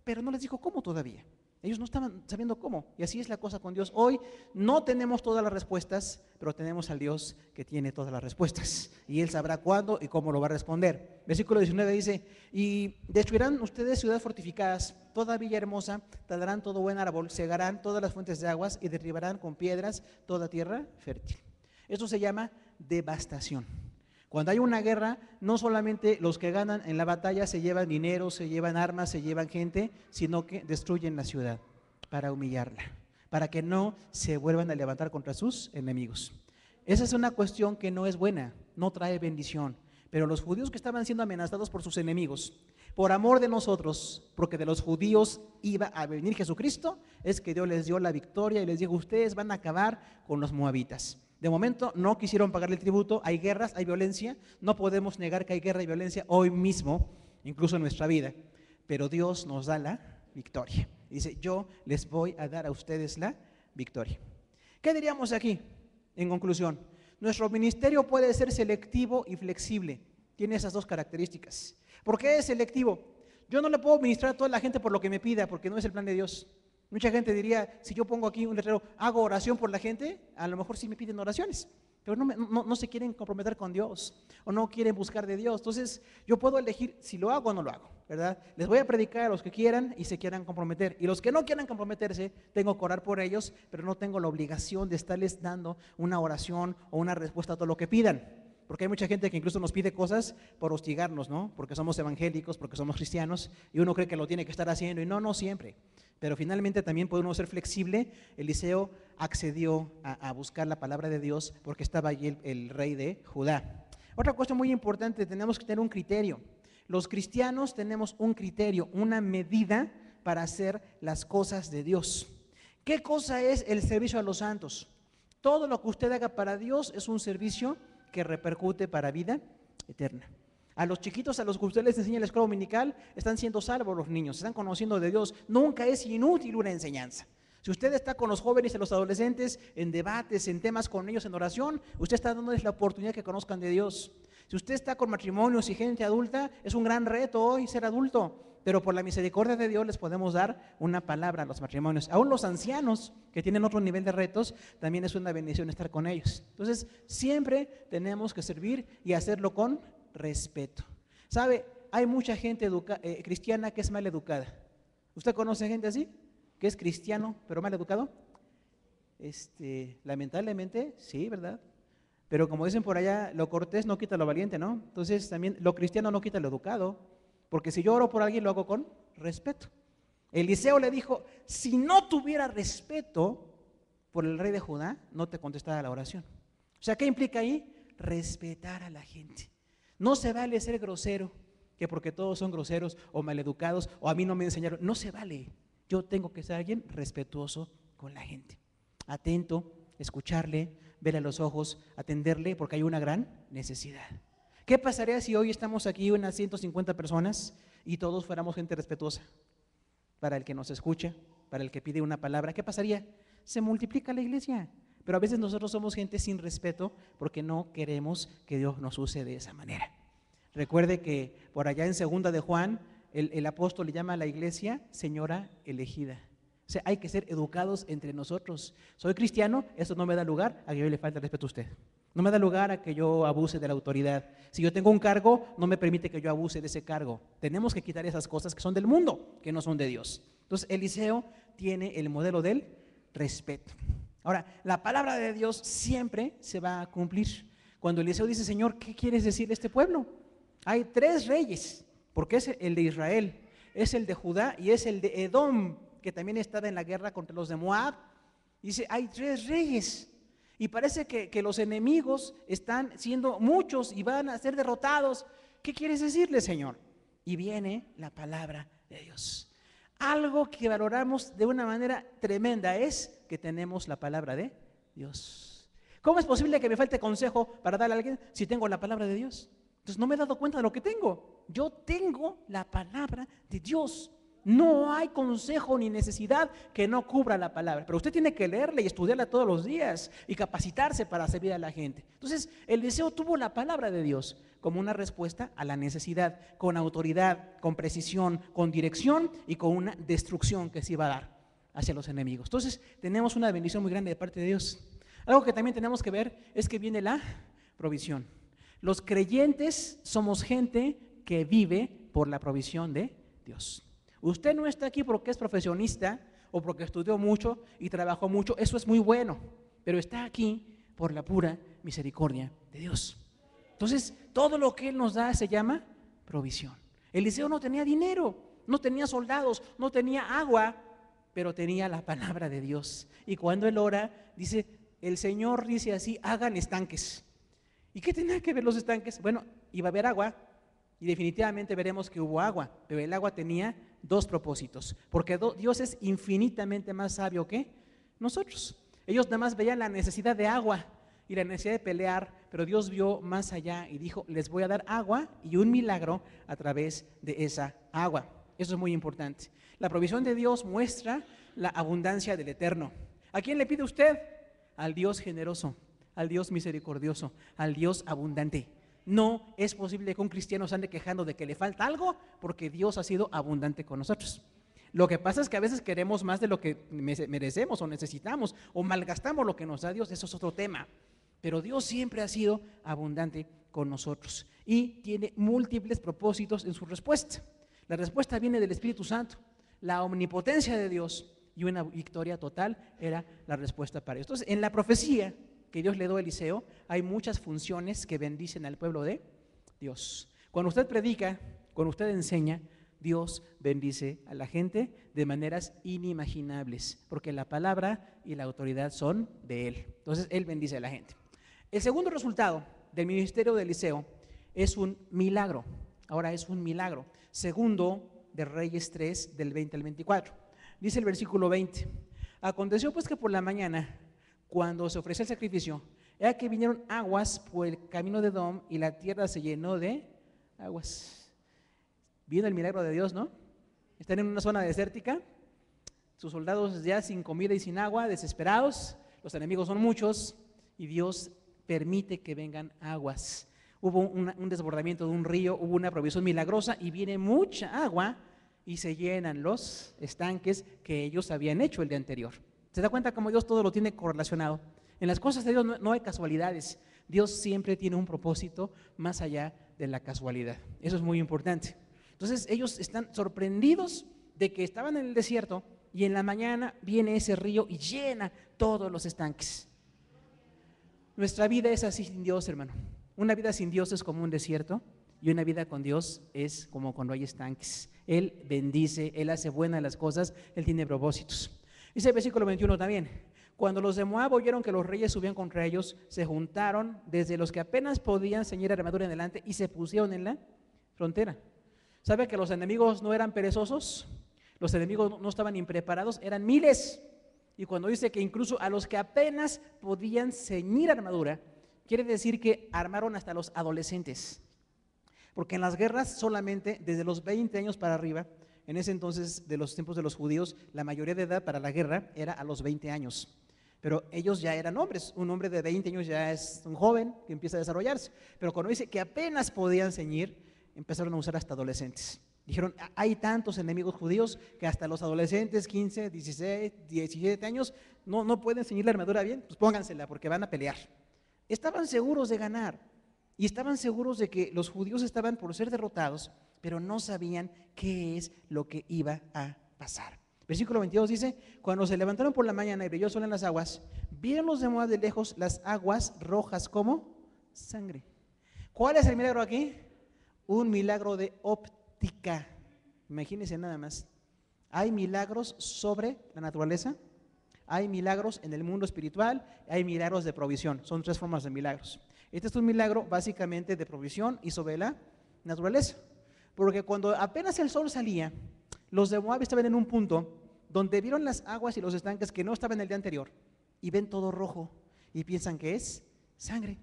Pero no les dijo cómo todavía. Ellos no estaban sabiendo cómo. Y así es la cosa con Dios. Hoy no tenemos todas las respuestas, pero tenemos al Dios que tiene todas las respuestas. Y Él sabrá cuándo y cómo lo va a responder. Versículo 19 dice, y destruirán ustedes ciudades fortificadas, toda villa hermosa, talarán todo buen árbol, cegarán todas las fuentes de aguas y derribarán con piedras toda tierra fértil. Esto se llama devastación. Cuando hay una guerra, no solamente los que ganan en la batalla se llevan dinero, se llevan armas, se llevan gente, sino que destruyen la ciudad para humillarla, para que no se vuelvan a levantar contra sus enemigos. Esa es una cuestión que no es buena, no trae bendición, Pero los judíos que estaban siendo amenazados por sus enemigos, por amor de nosotros, porque de los judíos iba a venir Jesucristo, es que Dios les dio la victoria y les dijo: ustedes van a acabar con los moabitas. De momento no quisieron pagarle el tributo, hay guerras, hay violencia, no podemos negar que hay guerra y violencia hoy mismo, incluso en nuestra vida, pero Dios nos da la victoria. Dice: yo les voy a dar a ustedes la victoria. ¿Qué diríamos aquí en conclusión? Nuestro ministerio puede ser selectivo y flexible, tiene esas dos características. ¿Por qué es selectivo? Yo no le puedo ministrar a toda la gente por lo que me pida, porque no es el plan de Dios. Mucha gente diría: si yo pongo aquí un letrero, hago oración por la gente, a lo mejor sí me piden oraciones, pero no se quieren comprometer con Dios o no quieren buscar de Dios. Entonces yo puedo elegir si lo hago o no lo hago, ¿verdad? Les voy a predicar a los que quieran y se quieran comprometer, y los que no quieran comprometerse, tengo que orar por ellos, pero no tengo la obligación de estarles dando una oración o una respuesta a todo lo que pidan. Porque hay mucha gente que incluso nos pide cosas por hostigarnos, ¿no? Porque somos evangélicos, porque somos cristianos, y uno cree que lo tiene que estar haciendo, y no siempre. Pero finalmente también puede uno ser flexible. Eliseo accedió a buscar la palabra de Dios porque estaba allí el rey de Judá. Otra cosa muy importante, tenemos que tener un criterio. Los cristianos tenemos un criterio, una medida para hacer las cosas de Dios. ¿Qué cosa es el servicio a los santos? Todo lo que usted haga para Dios es un servicio que repercute para vida eterna. A los chiquitos, a los que usted les enseña en la escuela dominical, están siendo salvos los niños, están conociendo de Dios. Nunca es inútil una enseñanza. Si usted está con los jóvenes y los adolescentes en debates, en temas con ellos, en oración, usted está dándoles la oportunidad que conozcan de Dios. Si usted está con matrimonios y gente adulta, es un gran reto hoy ser adulto, pero por la misericordia de Dios les podemos dar una palabra a los matrimonios. Aún los ancianos que tienen otro nivel de retos, también es una bendición estar con ellos. Entonces, siempre tenemos que servir y hacerlo con respeto. ¿Sabe? Hay mucha gente cristiana que es mal educada. ¿Usted conoce gente así? Que es cristiano, pero mal educado. Lamentablemente, sí, ¿verdad? Pero como dicen por allá, lo cortés no quita lo valiente, ¿no? Entonces también lo cristiano no quita lo educado, porque si yo oro por alguien lo hago con respeto. Eliseo le dijo: si no tuviera respeto por el rey de Judá, no te contestara la oración. O sea, ¿qué implica ahí? Respetar a la gente. No se vale ser grosero, que porque todos son groseros o maleducados o a mí no me enseñaron. No se vale. Yo tengo que ser alguien respetuoso con la gente, atento, escucharle, verle a los ojos, atenderle, porque hay una gran necesidad. ¿Qué pasaría si hoy estamos aquí unas 150 personas y todos fuéramos gente respetuosa? Para el que nos escucha, para el que pide una palabra, ¿qué pasaría? Se multiplica la iglesia. Pero a veces nosotros somos gente sin respeto porque no queremos que Dios nos use de esa manera. Recuerde que por allá en 2 de Juan, el apóstol le llama a la iglesia señora elegida. O sea, hay que ser educados entre nosotros. Soy cristiano, eso no me da lugar a que yo le falte respeto a usted. No me da lugar a que yo abuse de la autoridad. Si yo tengo un cargo, no me permite que yo abuse de ese cargo. Tenemos que quitar esas cosas que son del mundo, que no son de Dios. Entonces, Eliseo tiene el modelo del respeto. Ahora, la palabra de Dios siempre se va a cumplir. Cuando Eliseo dice: Señor, ¿qué quieres decir a este pueblo? Hay 3 reyes, porque es el de Israel, es el de Judá y es el de Edom, que también estaba en la guerra contra los de Moab. Dice: hay 3 reyes. Y parece que los enemigos están siendo muchos y van a ser derrotados. ¿Qué quieres decirle, Señor? Y viene la palabra de Dios. Algo que valoramos de una manera tremenda es que tenemos la palabra de Dios. ¿Cómo es posible que me falte consejo para darle a alguien si tengo la palabra de Dios? Entonces no me he dado cuenta de lo que tengo. Yo tengo la palabra de Dios. No hay consejo ni necesidad que no cubra la palabra, pero usted tiene que leerla y estudiarla todos los días y capacitarse para servir a la gente. Entonces, Eliseo tuvo la palabra de Dios como una respuesta a la necesidad, con autoridad, con precisión, con dirección y con una destrucción que se iba a dar hacia los enemigos. Entonces, tenemos una bendición muy grande de parte de Dios. Algo que también tenemos que ver es que viene la provisión. Los creyentes somos gente que vive por la provisión de Dios. Usted no está aquí porque es profesionista o porque estudió mucho y trabajó mucho, eso es muy bueno, pero está aquí por la pura misericordia de Dios. Entonces, todo lo que Él nos da se llama provisión. Eliseo no tenía dinero, no tenía soldados, no tenía agua, pero tenía la palabra de Dios. Y cuando él ora, dice, el Señor dice así: hagan estanques. ¿Y qué tenía que ver los estanques? Bueno, iba a haber agua, y definitivamente veremos que hubo agua, pero el agua tenía dos propósitos, porque Dios es infinitamente más sabio que nosotros. Ellos nada más veían la necesidad de agua y la necesidad de pelear, pero Dios vio más allá y dijo, les voy a dar agua y un milagro a través de esa agua. Eso es muy importante. La provisión de Dios muestra la abundancia del Eterno. ¿A quién le pide usted? Al Dios generoso, al Dios misericordioso, al Dios abundante. No es posible que un cristiano se ande quejando de que le falta algo, porque Dios ha sido abundante con nosotros. Lo que pasa es que a veces queremos más de lo que merecemos o necesitamos, o malgastamos lo que nos da Dios. Eso es otro tema. Pero Dios siempre ha sido abundante con nosotros y tiene múltiples propósitos en su respuesta. La respuesta viene del Espíritu Santo. La omnipotencia de Dios y una victoria total era la respuesta para ellos. Entonces, en la profecía que Dios le dio a Eliseo, hay muchas funciones que bendicen al pueblo de Dios. Cuando usted predica, cuando usted enseña, Dios bendice a la gente de maneras inimaginables, porque la palabra y la autoridad son de Él. Entonces, Él bendice a la gente. El segundo resultado del ministerio de Eliseo es un milagro. Ahora es un milagro. Segundo de Reyes 3, del 20 al 24. Dice el versículo 20. Aconteció pues que por la mañana, cuando se ofreció el sacrificio, era que vinieron aguas por el camino de Edom y la tierra se llenó de aguas. Viendo el milagro de Dios, ¿no? Están en una zona desértica, sus soldados ya sin comida y sin agua, desesperados, los enemigos son muchos y Dios permite que vengan aguas. Hubo un desbordamiento de un río, hubo una provisión milagrosa y viene mucha agua y se llenan los estanques que ellos habían hecho el día anterior. ¿Se da cuenta cómo Dios todo lo tiene correlacionado? En las cosas de Dios no hay casualidades. Dios siempre tiene un propósito más allá de la casualidad. Eso es muy importante. Entonces ellos están sorprendidos de que estaban en el desierto y en la mañana viene ese río y llena todos los estanques. Nuestra vida es así sin Dios, hermano. Una vida sin Dios es como un desierto y una vida con Dios es como cuando hay estanques. Él bendice, Él hace buenas las cosas, Él tiene propósitos. Dice el versículo 21 también, cuando los de Moab oyeron que los reyes subían contra ellos, se juntaron desde los que apenas podían ceñir armadura en delante y se pusieron en la frontera. ¿Sabe que los enemigos no eran perezosos? Los enemigos no estaban impreparados, eran miles. Y cuando dice que incluso a los que apenas podían ceñir armadura, quiere decir que armaron hasta los adolescentes. Porque en las guerras solamente desde los 20 años para arriba, en ese entonces de los tiempos de los judíos, la mayoría de edad para la guerra era a los 20 años. Pero ellos ya eran hombres, un hombre de 20 años ya es un joven que empieza a desarrollarse. Pero cuando dice que apenas podían ceñir, empezaron a usar hasta adolescentes. Dijeron, hay tantos enemigos judíos que hasta los adolescentes, 15, 16, 17 años, no pueden ceñir la armadura bien, pues póngansela porque van a pelear. Estaban seguros de ganar y estaban seguros de que los judíos estaban por ser derrotados, pero no sabían qué es lo que iba a pasar. Versículo 22 dice, cuando se levantaron por la mañana y brilló el sol en las aguas, vieron los de Moab de lejos las aguas rojas como sangre. ¿Cuál es el milagro aquí? Un milagro de óptica. Imagínense nada más. Hay milagros sobre la naturaleza, hay milagros en el mundo espiritual, hay milagros de provisión. Son tres formas de milagros. Este es un milagro básicamente de provisión y sobre la naturaleza. Porque cuando apenas el sol salía, los de Moab estaban en un punto donde vieron las aguas y los estanques que no estaban el día anterior y ven todo rojo y piensan que es sangre.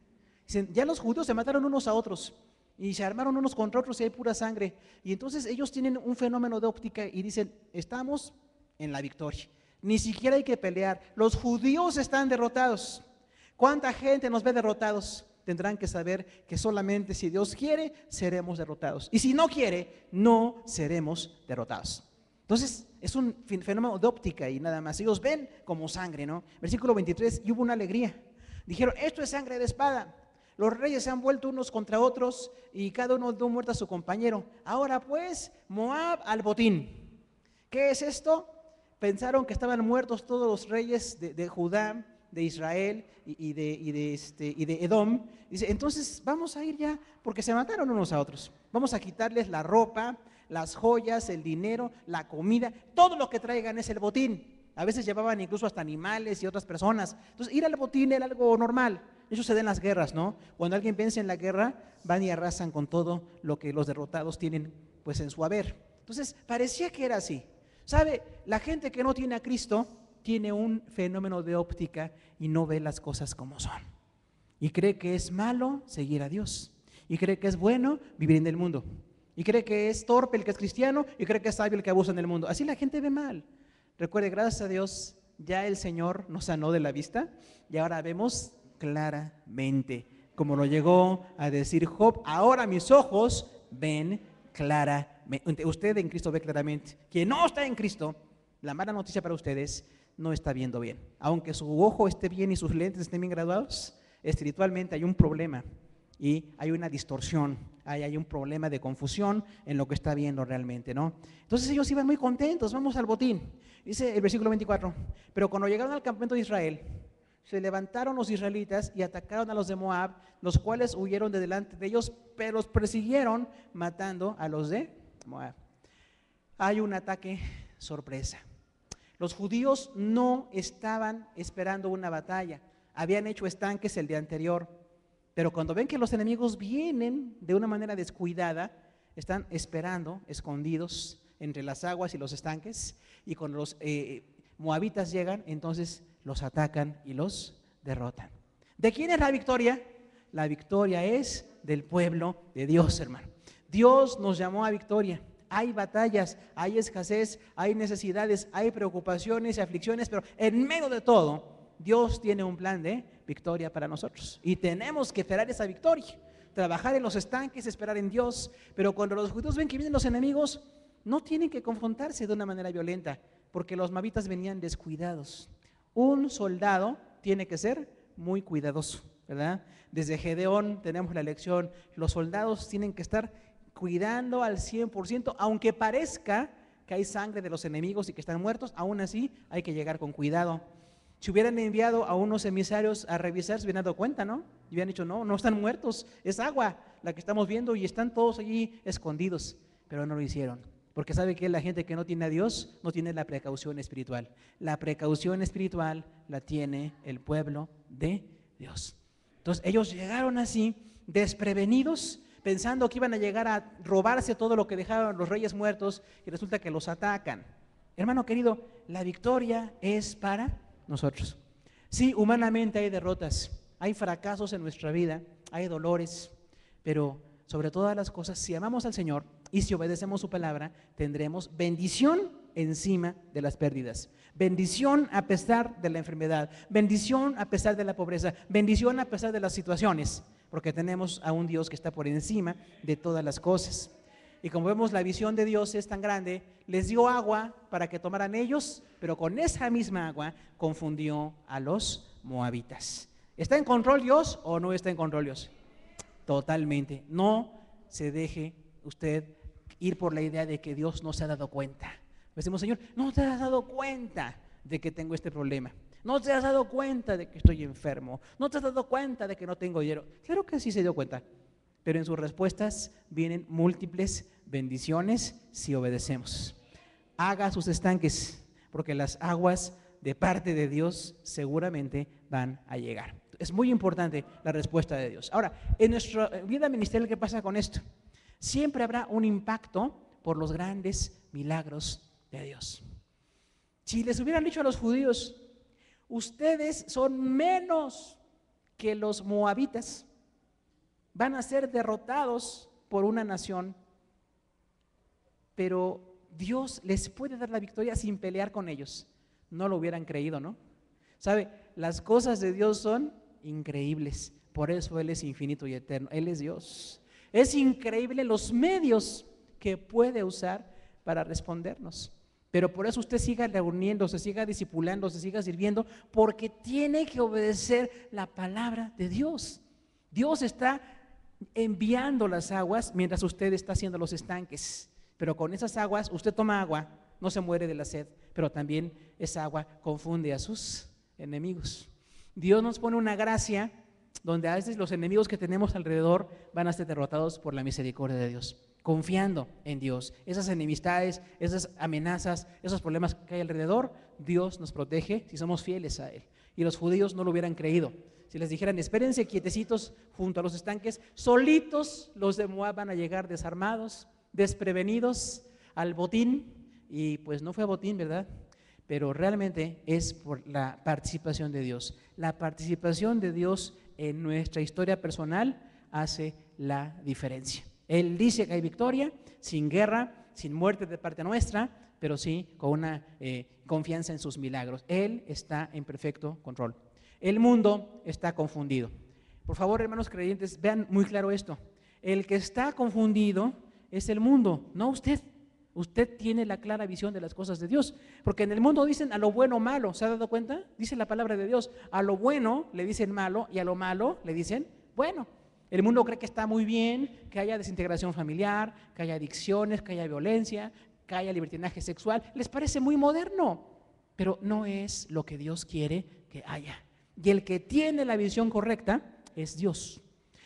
Dicen, ya los judíos se mataron unos a otros y se armaron unos contra otros y hay pura sangre. Y entonces ellos tienen un fenómeno de óptica y dicen, estamos en la victoria. Ni siquiera hay que pelear. Los judíos están derrotados. ¿Cuánta gente nos ve derrotados? Tendrán que saber que solamente si Dios quiere, seremos derrotados. Y si no quiere, no seremos derrotados. Entonces, es un fenómeno de óptica y nada más. Ellos ven como sangre, ¿no? Versículo 23, y hubo una alegría. Dijeron, esto es sangre de espada. Los reyes se han vuelto unos contra otros y cada uno dio muerte a su compañero. Ahora pues, Moab al botín. ¿Qué es esto? Pensaron que estaban muertos todos los reyes de Judá, de Israel y de Edom. Dice, entonces vamos a ir ya, porque se mataron unos a otros. Vamos a quitarles la ropa, las joyas, el dinero, la comida, todo lo que traigan es el botín. A veces llevaban incluso hasta animales y otras personas. Entonces ir al botín era algo normal. Eso se da en las guerras, ¿no? Cuando alguien vence en la guerra, van y arrasan con todo lo que los derrotados tienen pues en su haber. Entonces, parecía que era así. ¿Sabe? La gente que no tiene a Cristo tiene un fenómeno de óptica y no ve las cosas como son. Y cree que es malo seguir a Dios. Y cree que es bueno vivir en el mundo. Y cree que es torpe el que es cristiano y cree que es sabio el que abusa en el mundo. Así la gente ve mal. Recuerde, gracias a Dios, ya el Señor nos sanó de la vista y ahora vemos claramente, como lo llegó a decir Job, ahora mis ojos ven claramente. Usted en Cristo ve claramente. Quien no está en Cristo, la mala noticia para ustedes, no está viendo bien. Aunque su ojo esté bien y sus lentes estén bien graduados, espiritualmente hay un problema y hay una distorsión, hay un problema de confusión en lo que está viendo realmente, ¿no? Entonces ellos iban muy contentos, vamos al botín. Dice el versículo 24, pero cuando llegaron al campamento de Israel, se levantaron los israelitas y atacaron a los de Moab, los cuales huyeron de delante de ellos, pero los persiguieron matando a los de Moab. Hay un ataque sorpresa. Los judíos no estaban esperando una batalla, habían hecho estanques el día anterior, pero cuando ven que los enemigos vienen de una manera descuidada, están esperando, escondidos entre las aguas y los estanques, y cuando los moabitas llegan, entonces los atacan y los derrotan. ¿De quién es la victoria? La victoria es del pueblo de Dios, hermano. Dios nos llamó a victoria. Hay batallas, hay escasez, hay necesidades, hay preocupaciones y aflicciones, pero en medio de todo, Dios tiene un plan de victoria para nosotros y tenemos que esperar esa victoria, trabajar en los estanques, esperar en Dios. Pero cuando los judíos ven que vienen los enemigos, no tienen que confrontarse de una manera violenta, porque los moabitas venían descuidados. Un soldado tiene que ser muy cuidadoso, ¿verdad? Desde Gedeón tenemos la lección, los soldados tienen que estar cuidando al 100%, aunque parezca que hay sangre de los enemigos y que están muertos, aún así hay que llegar con cuidado. Si hubieran enviado a unos emisarios a revisar, se hubieran dado cuenta, ¿no? Y hubieran dicho, no, no están muertos, es agua la que estamos viendo y están todos allí escondidos, pero no lo hicieron. Porque sabe que la gente que no tiene a Dios no tiene la precaución espiritual. La precaución espiritual la tiene el pueblo de Dios. Entonces ellos llegaron así, desprevenidos, pensando que iban a llegar a robarse todo lo que dejaron los reyes muertos y resulta que los atacan. Hermano querido, la victoria es para nosotros. Sí, humanamente hay derrotas, hay fracasos en nuestra vida, hay dolores, pero sobre todas las cosas, si amamos al Señor y si obedecemos su palabra, tendremos bendición encima de las pérdidas, bendición a pesar de la enfermedad, bendición a pesar de la pobreza, bendición a pesar de las situaciones, porque tenemos a un Dios que está por encima de todas las cosas. Y como vemos, la visión de Dios es tan grande, les dio agua para que tomaran ellos, pero con esa misma agua confundió a los moabitas. ¿Está en control Dios o no está en control Dios? Totalmente. No se deje usted ir por la idea de que Dios no se ha dado cuenta. Decimos, Señor, no te has dado cuenta de que tengo este problema. No te has dado cuenta de que estoy enfermo. No te has dado cuenta de que no tengo dinero. Claro que sí se dio cuenta. Pero en sus respuestas vienen múltiples bendiciones si obedecemos. Haga sus estanques, porque las aguas de parte de Dios seguramente van a llegar. Es muy importante la respuesta de Dios. Ahora, en nuestra vida ministerial, ¿qué pasa con esto? Siempre habrá un impacto por los grandes milagros de Dios. Si les hubieran dicho a los judíos, ustedes son menos que los moabitas, van a ser derrotados por una nación, pero Dios les puede dar la victoria sin pelear con ellos. No lo hubieran creído, ¿no? ¿Sabe? Las cosas de Dios son increíbles, por eso Él es infinito y eterno. Él es Dios. Es increíble los medios que puede usar para respondernos. Pero por eso usted siga reuniéndose, siga discipulándose, siga sirviendo, porque tiene que obedecer la palabra de Dios. Dios está enviando las aguas mientras usted está haciendo los estanques, pero con esas aguas usted toma agua, no se muere de la sed, pero también esa agua confunde a sus enemigos. Dios nos pone una gracia donde a veces los enemigos que tenemos alrededor van a ser derrotados por la misericordia de Dios. confiando en Dios. Esas enemistades, esas amenazas, esos problemas que hay alrededor, Dios nos protege si somos fieles a Él. Y los judíos no lo hubieran creído. Si les dijeran, espérense quietecitos junto a los estanques, solitos los de Moab van a llegar desarmados, desprevenidos al botín, y pues no fue botín, ¿verdad? Pero realmente es por la participación de Dios. La participación de Dios en nuestra historia personal hace la diferencia. Él dice que hay victoria, sin guerra, sin muerte de parte nuestra, pero sí con una confianza en sus milagros. Él está en perfecto control. El mundo está confundido. Por favor, hermanos creyentes, vean muy claro esto. El que está confundido es el mundo, no usted. Usted tiene la clara visión de las cosas de Dios. Porque en el mundo dicen a lo bueno malo. ¿Se ha dado cuenta? Dice la palabra de Dios. A lo bueno le dicen malo y a lo malo le dicen bueno. El mundo cree que está muy bien, que haya desintegración familiar, que haya adicciones, que haya violencia, que haya libertinaje sexual. Les parece muy moderno, pero no es lo que Dios quiere que haya. Y el que tiene la visión correcta es Dios.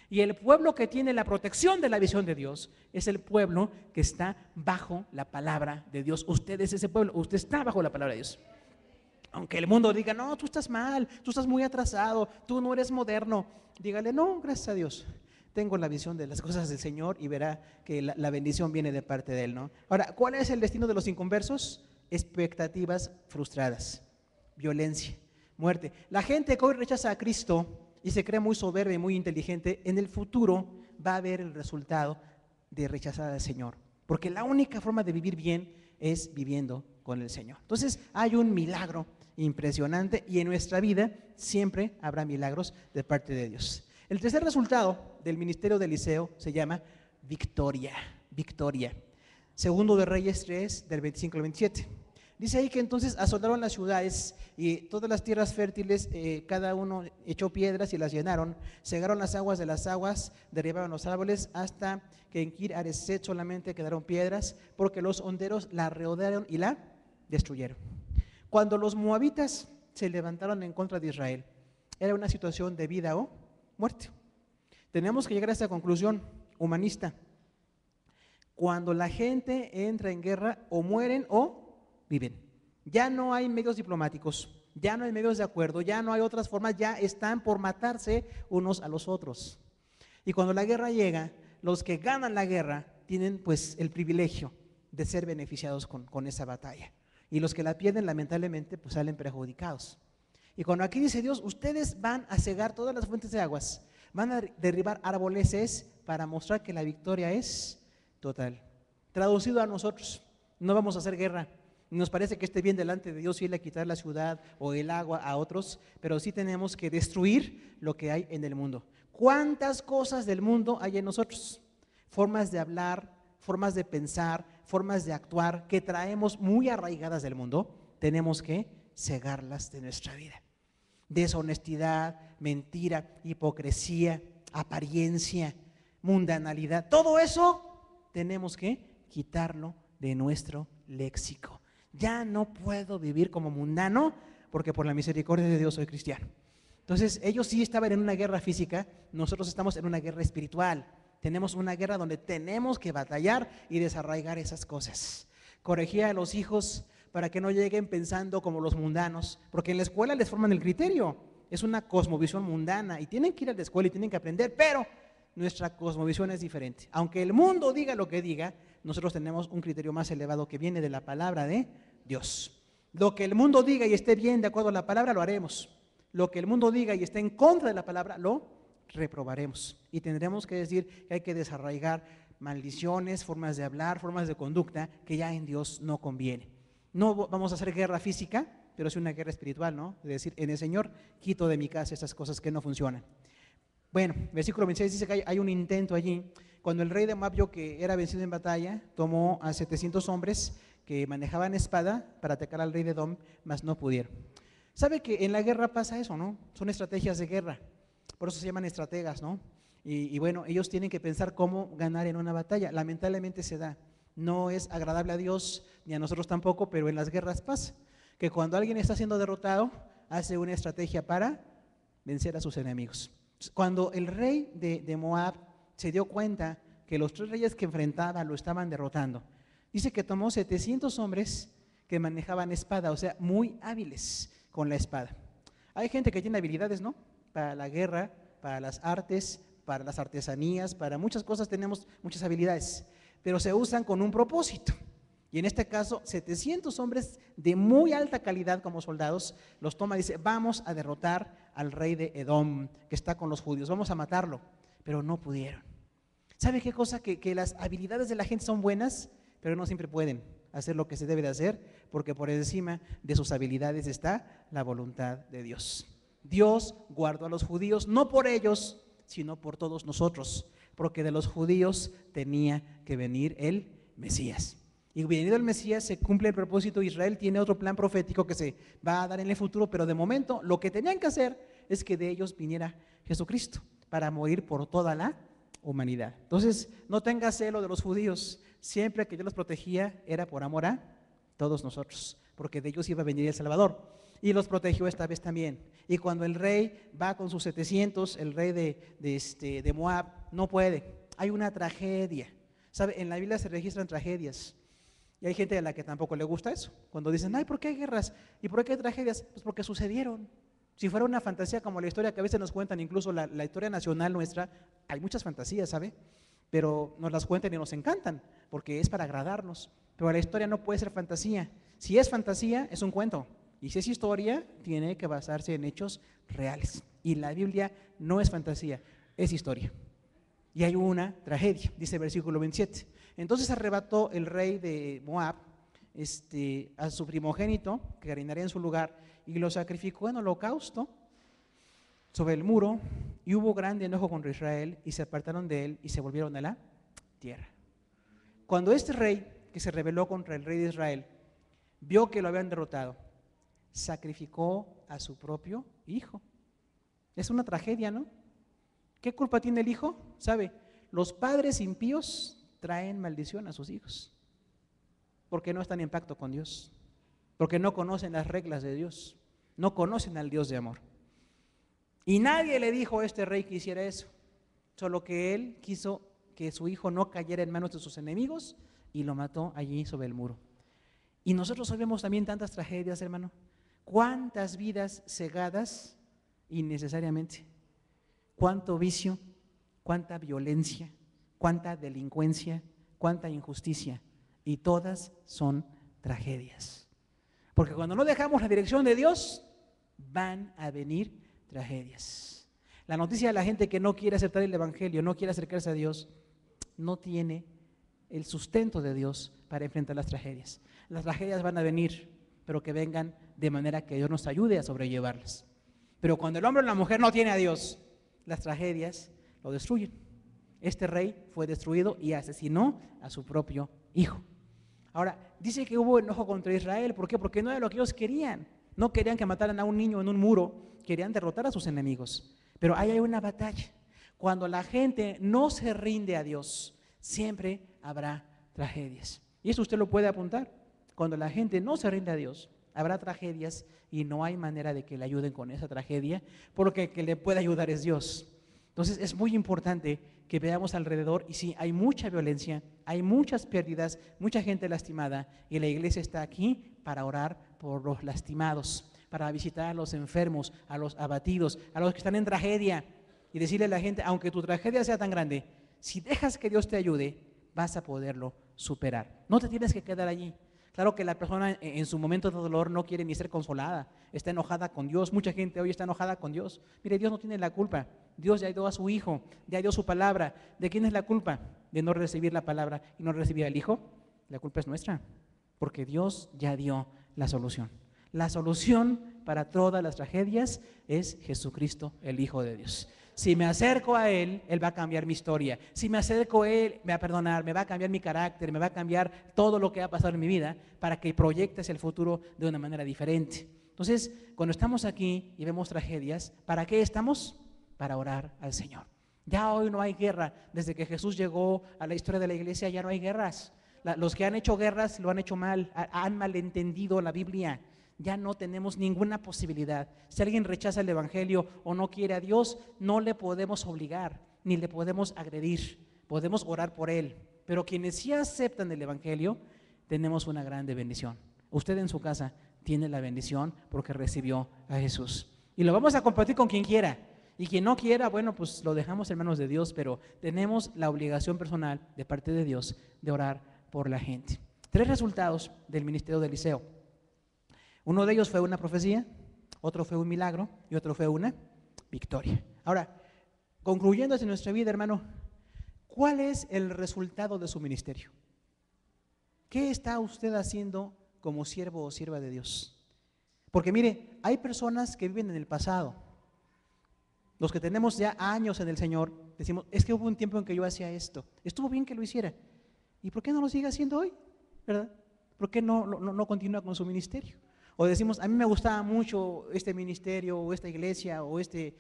Y el pueblo que tiene la protección de la visión de Dios es el pueblo que está bajo la palabra de Dios. Usted es ese pueblo, usted está bajo la palabra de Dios. Aunque el mundo diga, no, tú estás mal, tú estás muy atrasado, tú no eres moderno. Dígale, no, gracias a Dios, tengo la visión de las cosas del Señor y verá que la bendición viene de parte de Él, ¿no? Ahora, ¿cuál es el destino de los inconversos? Expectativas frustradas, violencia, muerte. La gente que hoy rechaza a Cristo y se cree muy soberbia y muy inteligente, en el futuro va a ver el resultado de rechazar al Señor. Porque la única forma de vivir bien es viviendo con el Señor. Entonces hay un milagro impresionante y en nuestra vida siempre habrá milagros de parte de Dios. El tercer resultado del ministerio de Eliseo se llama victoria, victoria. Segundo de Reyes 3, del 25 al 27. Dice ahí que entonces asolaron las ciudades y todas las tierras fértiles, cada uno echó piedras y las llenaron, cegaron las aguas de las aguas, derribaron los árboles, hasta que en Kir Hareset solamente quedaron piedras, porque los honderos la rodearon y la destruyeron. Cuando los moabitas se levantaron en contra de Israel, era una situación de vida o muerte. Tenemos que llegar a esta conclusión humanista. Cuando la gente entra en guerra, o mueren o viven. Ya no hay medios diplomáticos, ya no hay medios de acuerdo, ya no hay otras formas, ya están por matarse unos a los otros. Y cuando la guerra llega, los que ganan la guerra tienen pues el privilegio de ser beneficiados con esa batalla. Y los que la pierden, lamentablemente, pues salen perjudicados. Y cuando aquí dice Dios, ustedes van a cegar todas las fuentes de aguas, van a derribar árboles para mostrar que la victoria es total. Traducido a nosotros, no vamos a hacer guerra. Nos parece que esté bien delante de Dios irle a quitar la ciudad o el agua a otros, pero sí tenemos que destruir lo que hay en el mundo. ¿Cuántas cosas del mundo hay en nosotros? Formas de hablar, formas de pensar, formas de actuar que traemos muy arraigadas del mundo, tenemos que cegarlas de nuestra vida. Deshonestidad, mentira, hipocresía, apariencia, mundanalidad, todo eso tenemos que quitarlo de nuestro léxico. Ya no puedo vivir como mundano porque por la misericordia de Dios soy cristiano. Entonces ellos sí estaban en una guerra física, nosotros estamos en una guerra espiritual. Tenemos una guerra donde tenemos que batallar y desarraigar esas cosas. Corregir a los hijos para que no lleguen pensando como los mundanos, porque en la escuela les forman el criterio, es una cosmovisión mundana y tienen que ir a la escuela y tienen que aprender, pero nuestra cosmovisión es diferente. Aunque el mundo diga lo que diga, nosotros tenemos un criterio más elevado que viene de la palabra de Dios. Lo que el mundo diga y esté bien de acuerdo a la palabra, lo haremos. Lo que el mundo diga y esté en contra de la palabra, lo reprobaremos. Y tendremos que decir que hay que desarraigar maldiciones, formas de hablar, formas de conducta que ya en Dios no conviene. No vamos a hacer guerra física, pero es una guerra espiritual, ¿no? Es decir, en el Señor quito de mi casa esas cosas que no funcionan. Bueno, versículo 26 dice que hay un intento allí. Cuando el rey de Moab vio que era vencido en batalla, tomó a 700 hombres que manejaban espada para atacar al rey de Edom, mas no pudieron. ¿Sabe que en la guerra pasa eso, no? Son estrategias de guerra, por eso se llaman estrategas, ¿no? Y bueno, ellos tienen que pensar cómo ganar en una batalla. Lamentablemente se da. No es agradable a Dios ni a nosotros tampoco, pero en las guerras pasa que cuando alguien está siendo derrotado, hace una estrategia para vencer a sus enemigos. Cuando el rey de Moab se dio cuenta que los 3 reyes que enfrentaba lo estaban derrotando, dice que tomó 700 hombres que manejaban espada, o sea, muy hábiles con la espada. Hay gente que tiene habilidades, ¿no? Para la guerra, para las artes, para las artesanías, para muchas cosas tenemos muchas habilidades, pero se usan con un propósito. Y en este caso, 700 hombres de muy alta calidad como soldados, los toma y dice, vamos a derrotar al rey de Edom, que está con los judíos, vamos a matarlo. Pero no pudieron. ¿Sabe qué cosa? Que las habilidades de la gente son buenas, pero no siempre pueden hacer lo que se debe de hacer, porque por encima de sus habilidades está la voluntad de Dios. Dios guardó a los judíos, no por ellos, sino por todos nosotros, porque de los judíos tenía que venir el Mesías. Y venido el Mesías se cumple el propósito. Israel tiene otro plan profético que se va a dar en el futuro, pero de momento lo que tenían que hacer es que de ellos viniera Jesucristo para morir por toda la humanidad. Entonces, no tenga celo de los judíos. Siempre que Dios los protegía era por amor a todos nosotros, porque de ellos iba a venir el Salvador. Y los protegió esta vez también. Y cuando el rey va con sus 700, el rey de Moab, no puede. Hay una tragedia. ¿Sabe? En la Biblia se registran tragedias. Y hay gente a la que tampoco le gusta eso. Cuando dicen, ay, ¿por qué hay guerras? ¿Y por qué hay tragedias? Pues porque sucedieron. Si fuera una fantasía como la historia que a veces nos cuentan, incluso la historia nacional nuestra, hay muchas fantasías, ¿sabe? Pero nos las cuentan y nos encantan, porque es para agradarnos. Pero la historia no puede ser fantasía. Si es fantasía, es un cuento. Y si es historia, tiene que basarse en hechos reales. Y la Biblia no es fantasía, es historia. Y hay una tragedia, dice el versículo 27. Entonces arrebató el rey de Moab a su primogénito, que reinaría en su lugar, y lo sacrificó en holocausto sobre el muro, y hubo grande enojo contra Israel, y se apartaron de él, y se volvieron a la tierra. Cuando este rey, que se rebeló contra el rey de Israel, vio que lo habían derrotado, sacrificó a su propio hijo. Es una tragedia, ¿no? ¿Qué culpa tiene el hijo? ¿Sabe? Los padres impíos traen maldición a sus hijos, porque no están en pacto con Dios, porque no conocen las reglas de Dios, no conocen al Dios de amor. Y nadie le dijo a este rey que hiciera eso, solo que él quiso que su hijo no cayera en manos de sus enemigos y lo mató allí sobre el muro. Y nosotros hoy vemos también tantas tragedias, hermano. ¿Cuántas vidas cegadas innecesariamente? ¿Cuánto vicio? ¿Cuánta violencia? ¿Cuánta delincuencia? ¿Cuánta injusticia? Y todas son tragedias. Porque cuando no dejamos la dirección de Dios, van a venir tragedias. La noticia de la gente que no quiere aceptar el Evangelio, no quiere acercarse a Dios, no tiene el sustento de Dios para enfrentar las tragedias. Las tragedias van a venir, pero que vengan de manera que Dios nos ayude a sobrellevarlas. Pero cuando el hombre o la mujer no tiene a Dios, las tragedias lo destruyen. Este rey fue destruido y asesinó a su propio hijo. Ahora, dice que hubo enojo contra Israel. ¿Por qué? Porque no era lo que ellos querían. No querían que mataran a un niño en un muro, querían derrotar a sus enemigos. Pero ahí hay una batalla. Cuando la gente no se rinde a Dios, siempre habrá tragedias. Y eso usted lo puede apuntar. Cuando la gente no se rinde a Dios, habrá tragedias y no hay manera de que le ayuden con esa tragedia, porque el que le puede ayudar es Dios. Entonces es muy importante que veamos alrededor, y sí, hay mucha violencia, hay muchas pérdidas, mucha gente lastimada, y la iglesia está aquí para orar por los lastimados, para visitar a los enfermos, a los abatidos, a los que están en tragedia, y decirle a la gente, aunque tu tragedia sea tan grande, si dejas que Dios te ayude, vas a poderlo superar. No te tienes que quedar allí. Claro que la persona en su momento de dolor no quiere ni ser consolada, está enojada con Dios. Mucha gente hoy está enojada con Dios. Mire, Dios no tiene la culpa. Dios ya dio a su Hijo, ya dio su palabra. ¿De quién es la culpa? De no recibir la palabra y no recibir al Hijo. La culpa es nuestra, porque Dios ya dio la solución. La solución para todas las tragedias es Jesucristo, el Hijo de Dios. Si me acerco a Él, Él va a cambiar mi historia. Si me acerco a Él, me va a perdonar, me va a cambiar mi carácter, me va a cambiar todo lo que ha pasado en mi vida para que proyectes el futuro de una manera diferente. Entonces, cuando estamos aquí y vemos tragedias, ¿para qué estamos? Para orar al Señor. Ya hoy no hay guerra. Desde que Jesús llegó a la historia de la iglesia ya no hay guerras. Los que han hecho guerras lo han hecho mal, han malentendido la Biblia. Ya no tenemos ninguna posibilidad. Si alguien rechaza el Evangelio o no quiere a Dios, no le podemos obligar, ni le podemos agredir, podemos orar por él, pero quienes sí aceptan el Evangelio, tenemos una grande bendición. Usted en su casa tiene la bendición porque recibió a Jesús. Y lo vamos a compartir con quien quiera. Y quien no quiera, bueno, pues lo dejamos en manos de Dios, pero tenemos la obligación personal de parte de Dios de orar por la gente. 3 resultados del ministerio de Eliseo. Uno de ellos fue una profecía, otro fue un milagro y otro fue una victoria. Ahora, concluyendo en nuestra vida, hermano, ¿cuál es el resultado de su ministerio? ¿Qué está usted haciendo como siervo o sierva de Dios? Porque mire, hay personas que viven en el pasado. Los que tenemos ya años en el Señor, decimos, es que hubo un tiempo en que yo hacía esto. Estuvo bien que lo hiciera. ¿Y por qué no lo sigue haciendo hoy? ¿Verdad? ¿Por qué no continúa con su ministerio? O decimos, a mí me gustaba mucho este ministerio o esta iglesia o este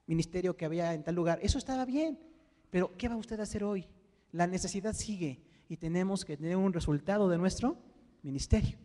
ministerio que había en tal lugar. Eso estaba bien, pero ¿qué va usted a hacer hoy? La necesidad sigue y tenemos que tener un resultado de nuestro ministerio.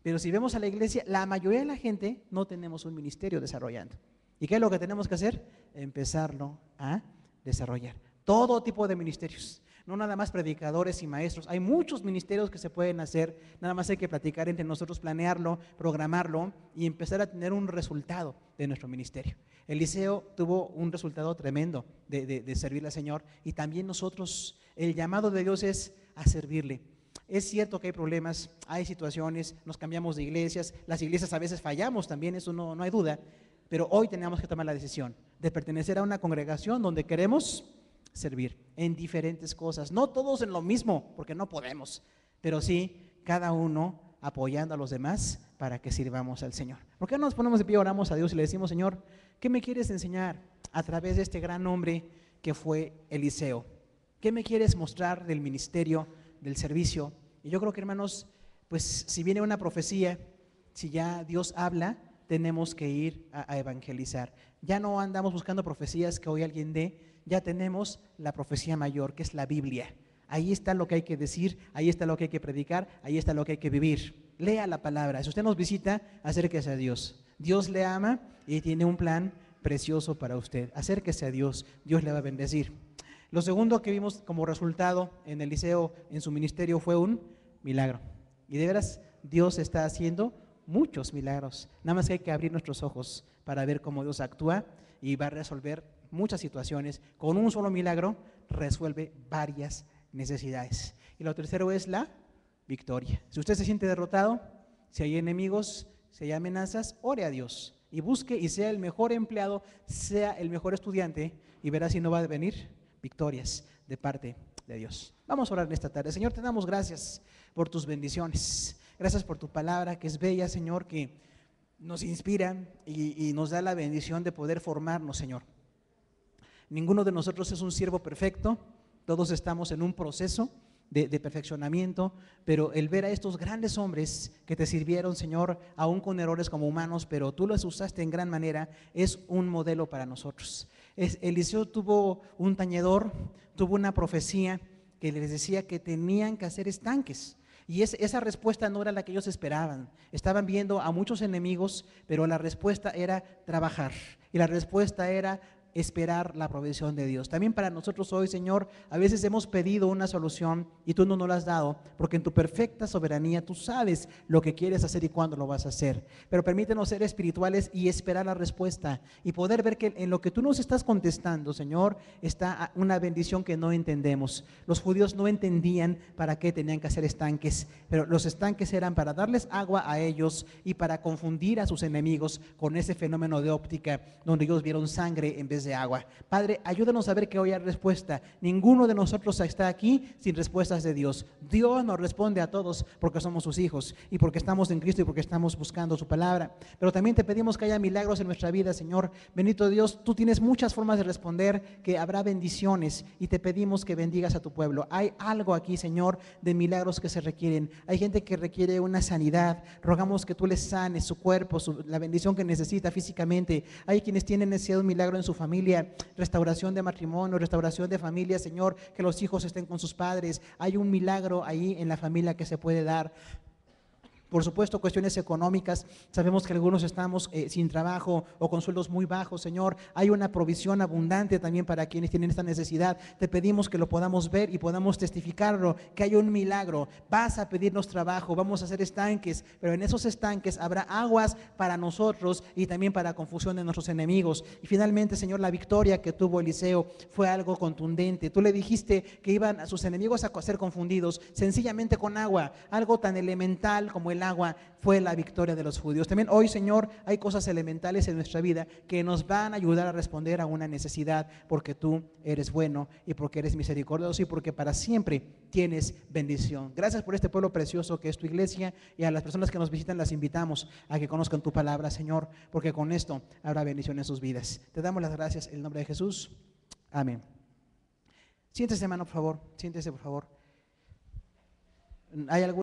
Pero si vemos a la iglesia, la mayoría de la gente no tenemos un ministerio desarrollando. ¿Y qué es lo que tenemos que hacer? Empezarlo a desarrollar. Todo tipo de ministerios, no nada más predicadores y maestros. Hay muchos ministerios que se pueden hacer, nada más hay que platicar entre nosotros, planearlo, programarlo y empezar a tener un resultado de nuestro ministerio. Eliseo tuvo un resultado tremendo de servirle al Señor y también nosotros, el llamado de Dios es a servirle. Es cierto que hay problemas, hay situaciones, nos cambiamos de iglesias, las iglesias a veces fallamos también, eso no hay duda. Pero hoy tenemos que tomar la decisión de pertenecer a una congregación donde queremos servir en diferentes cosas. No todos en lo mismo, porque no podemos, pero sí cada uno apoyando a los demás para que sirvamos al Señor. ¿Por qué no nos ponemos de pie, oramos a Dios y le decimos, Señor, ¿qué me quieres enseñar a través de este gran hombre que fue Eliseo? ¿Qué me quieres mostrar del ministerio, del servicio? Y yo creo que, hermanos, pues si viene una profecía, si ya Dios habla, tenemos que ir a evangelizar. Ya no andamos buscando profecías que hoy alguien dé, ya tenemos la profecía mayor, que es la Biblia. Ahí está lo que hay que decir, ahí está lo que hay que predicar, ahí está lo que hay que vivir. Lea la palabra. Si usted nos visita, acérquese a Dios. Dios le ama y tiene un plan precioso para usted. Acérquese a Dios, Dios le va a bendecir. Lo segundo que vimos como resultado en Eliseo, en su ministerio, fue un milagro. Y de veras, Dios está haciendo muchos milagros, nada más que hay que abrir nuestros ojos para ver cómo Dios actúa y va a resolver muchas situaciones. Con un solo milagro resuelve varias necesidades. Y lo tercero es la victoria. Si usted se siente derrotado, si hay enemigos, si hay amenazas, ore a Dios y busque y sea el mejor empleado, sea el mejor estudiante y verá si no va a venir victorias de parte de Dios. Vamos a orar en esta tarde. Señor, te damos gracias por tus bendiciones. Gracias por tu palabra que es bella, Señor, que nos inspira y nos da la bendición de poder formarnos, Señor. Ninguno de nosotros es un siervo perfecto, todos estamos en un proceso de perfeccionamiento, pero el ver a estos grandes hombres que te sirvieron, Señor, aún con errores como humanos, pero tú los usaste en gran manera, es un modelo para nosotros. Eliseo tuvo un tañedor, tuvo una profecía que les decía que tenían que hacer estanques. Y esa respuesta no era la que ellos esperaban. Estaban viendo a muchos enemigos, pero la respuesta era trabajar. Y la respuesta era esperar la provisión de Dios. También para nosotros hoy, Señor, a veces hemos pedido una solución y tú no nos la has dado, porque en tu perfecta soberanía tú sabes lo que quieres hacer y cuándo lo vas a hacer. Pero permítenos ser espirituales y esperar la respuesta y poder ver que en lo que tú nos estás contestando, Señor, está una bendición que no entendemos. Los judíos no entendían para qué tenían que hacer estanques, pero los estanques eran para darles agua a ellos y para confundir a sus enemigos con ese fenómeno de óptica donde ellos vieron sangre en vez de agua. Padre, ayúdanos a ver que hoy hay respuesta. Ninguno de nosotros está aquí sin respuestas de Dios. Dios nos responde a todos porque somos sus hijos y porque estamos en Cristo y porque estamos buscando su palabra. Pero también te pedimos que haya milagros en nuestra vida, Señor. Bendito Dios, tú tienes muchas formas de responder, que habrá bendiciones y te pedimos que bendigas a tu pueblo. Hay algo aquí, Señor, de milagros que se requieren. Hay gente que requiere una sanidad. Rogamos que tú les sanes su cuerpo, la bendición que necesita físicamente. Hay quienes tienen necesidad de un milagro en su familia, restauración de matrimonio, restauración de familia, Señor, que los hijos estén con sus padres. Hay un milagro ahí en la familia que se puede dar. Por supuesto, cuestiones económicas, sabemos que algunos estamos sin trabajo o con sueldos muy bajos, Señor. Hay una provisión abundante también para quienes tienen esta necesidad. Te pedimos que lo podamos ver y podamos testificarlo, que hay un milagro. Vas a pedirnos trabajo, vamos a hacer estanques, pero en esos estanques habrá aguas para nosotros y también para confusión de nuestros enemigos. Y finalmente, Señor, la victoria que tuvo Eliseo fue algo contundente. Tú le dijiste que iban a sus enemigos a ser confundidos sencillamente con agua, algo tan elemental como el agua fue la victoria de los judíos. También hoy, Señor, hay cosas elementales en nuestra vida que nos van a ayudar a responder a una necesidad, porque tú eres bueno y porque eres misericordioso y porque para siempre tienes bendición. Gracias por este pueblo precioso que es tu iglesia, y a las personas que nos visitan las invitamos a que conozcan tu palabra, Señor, porque con esto habrá bendición en sus vidas. Te damos las gracias en el nombre de Jesús. Amén. Siéntese, hermano, por favor. Siéntese, por favor. ¿Hay algún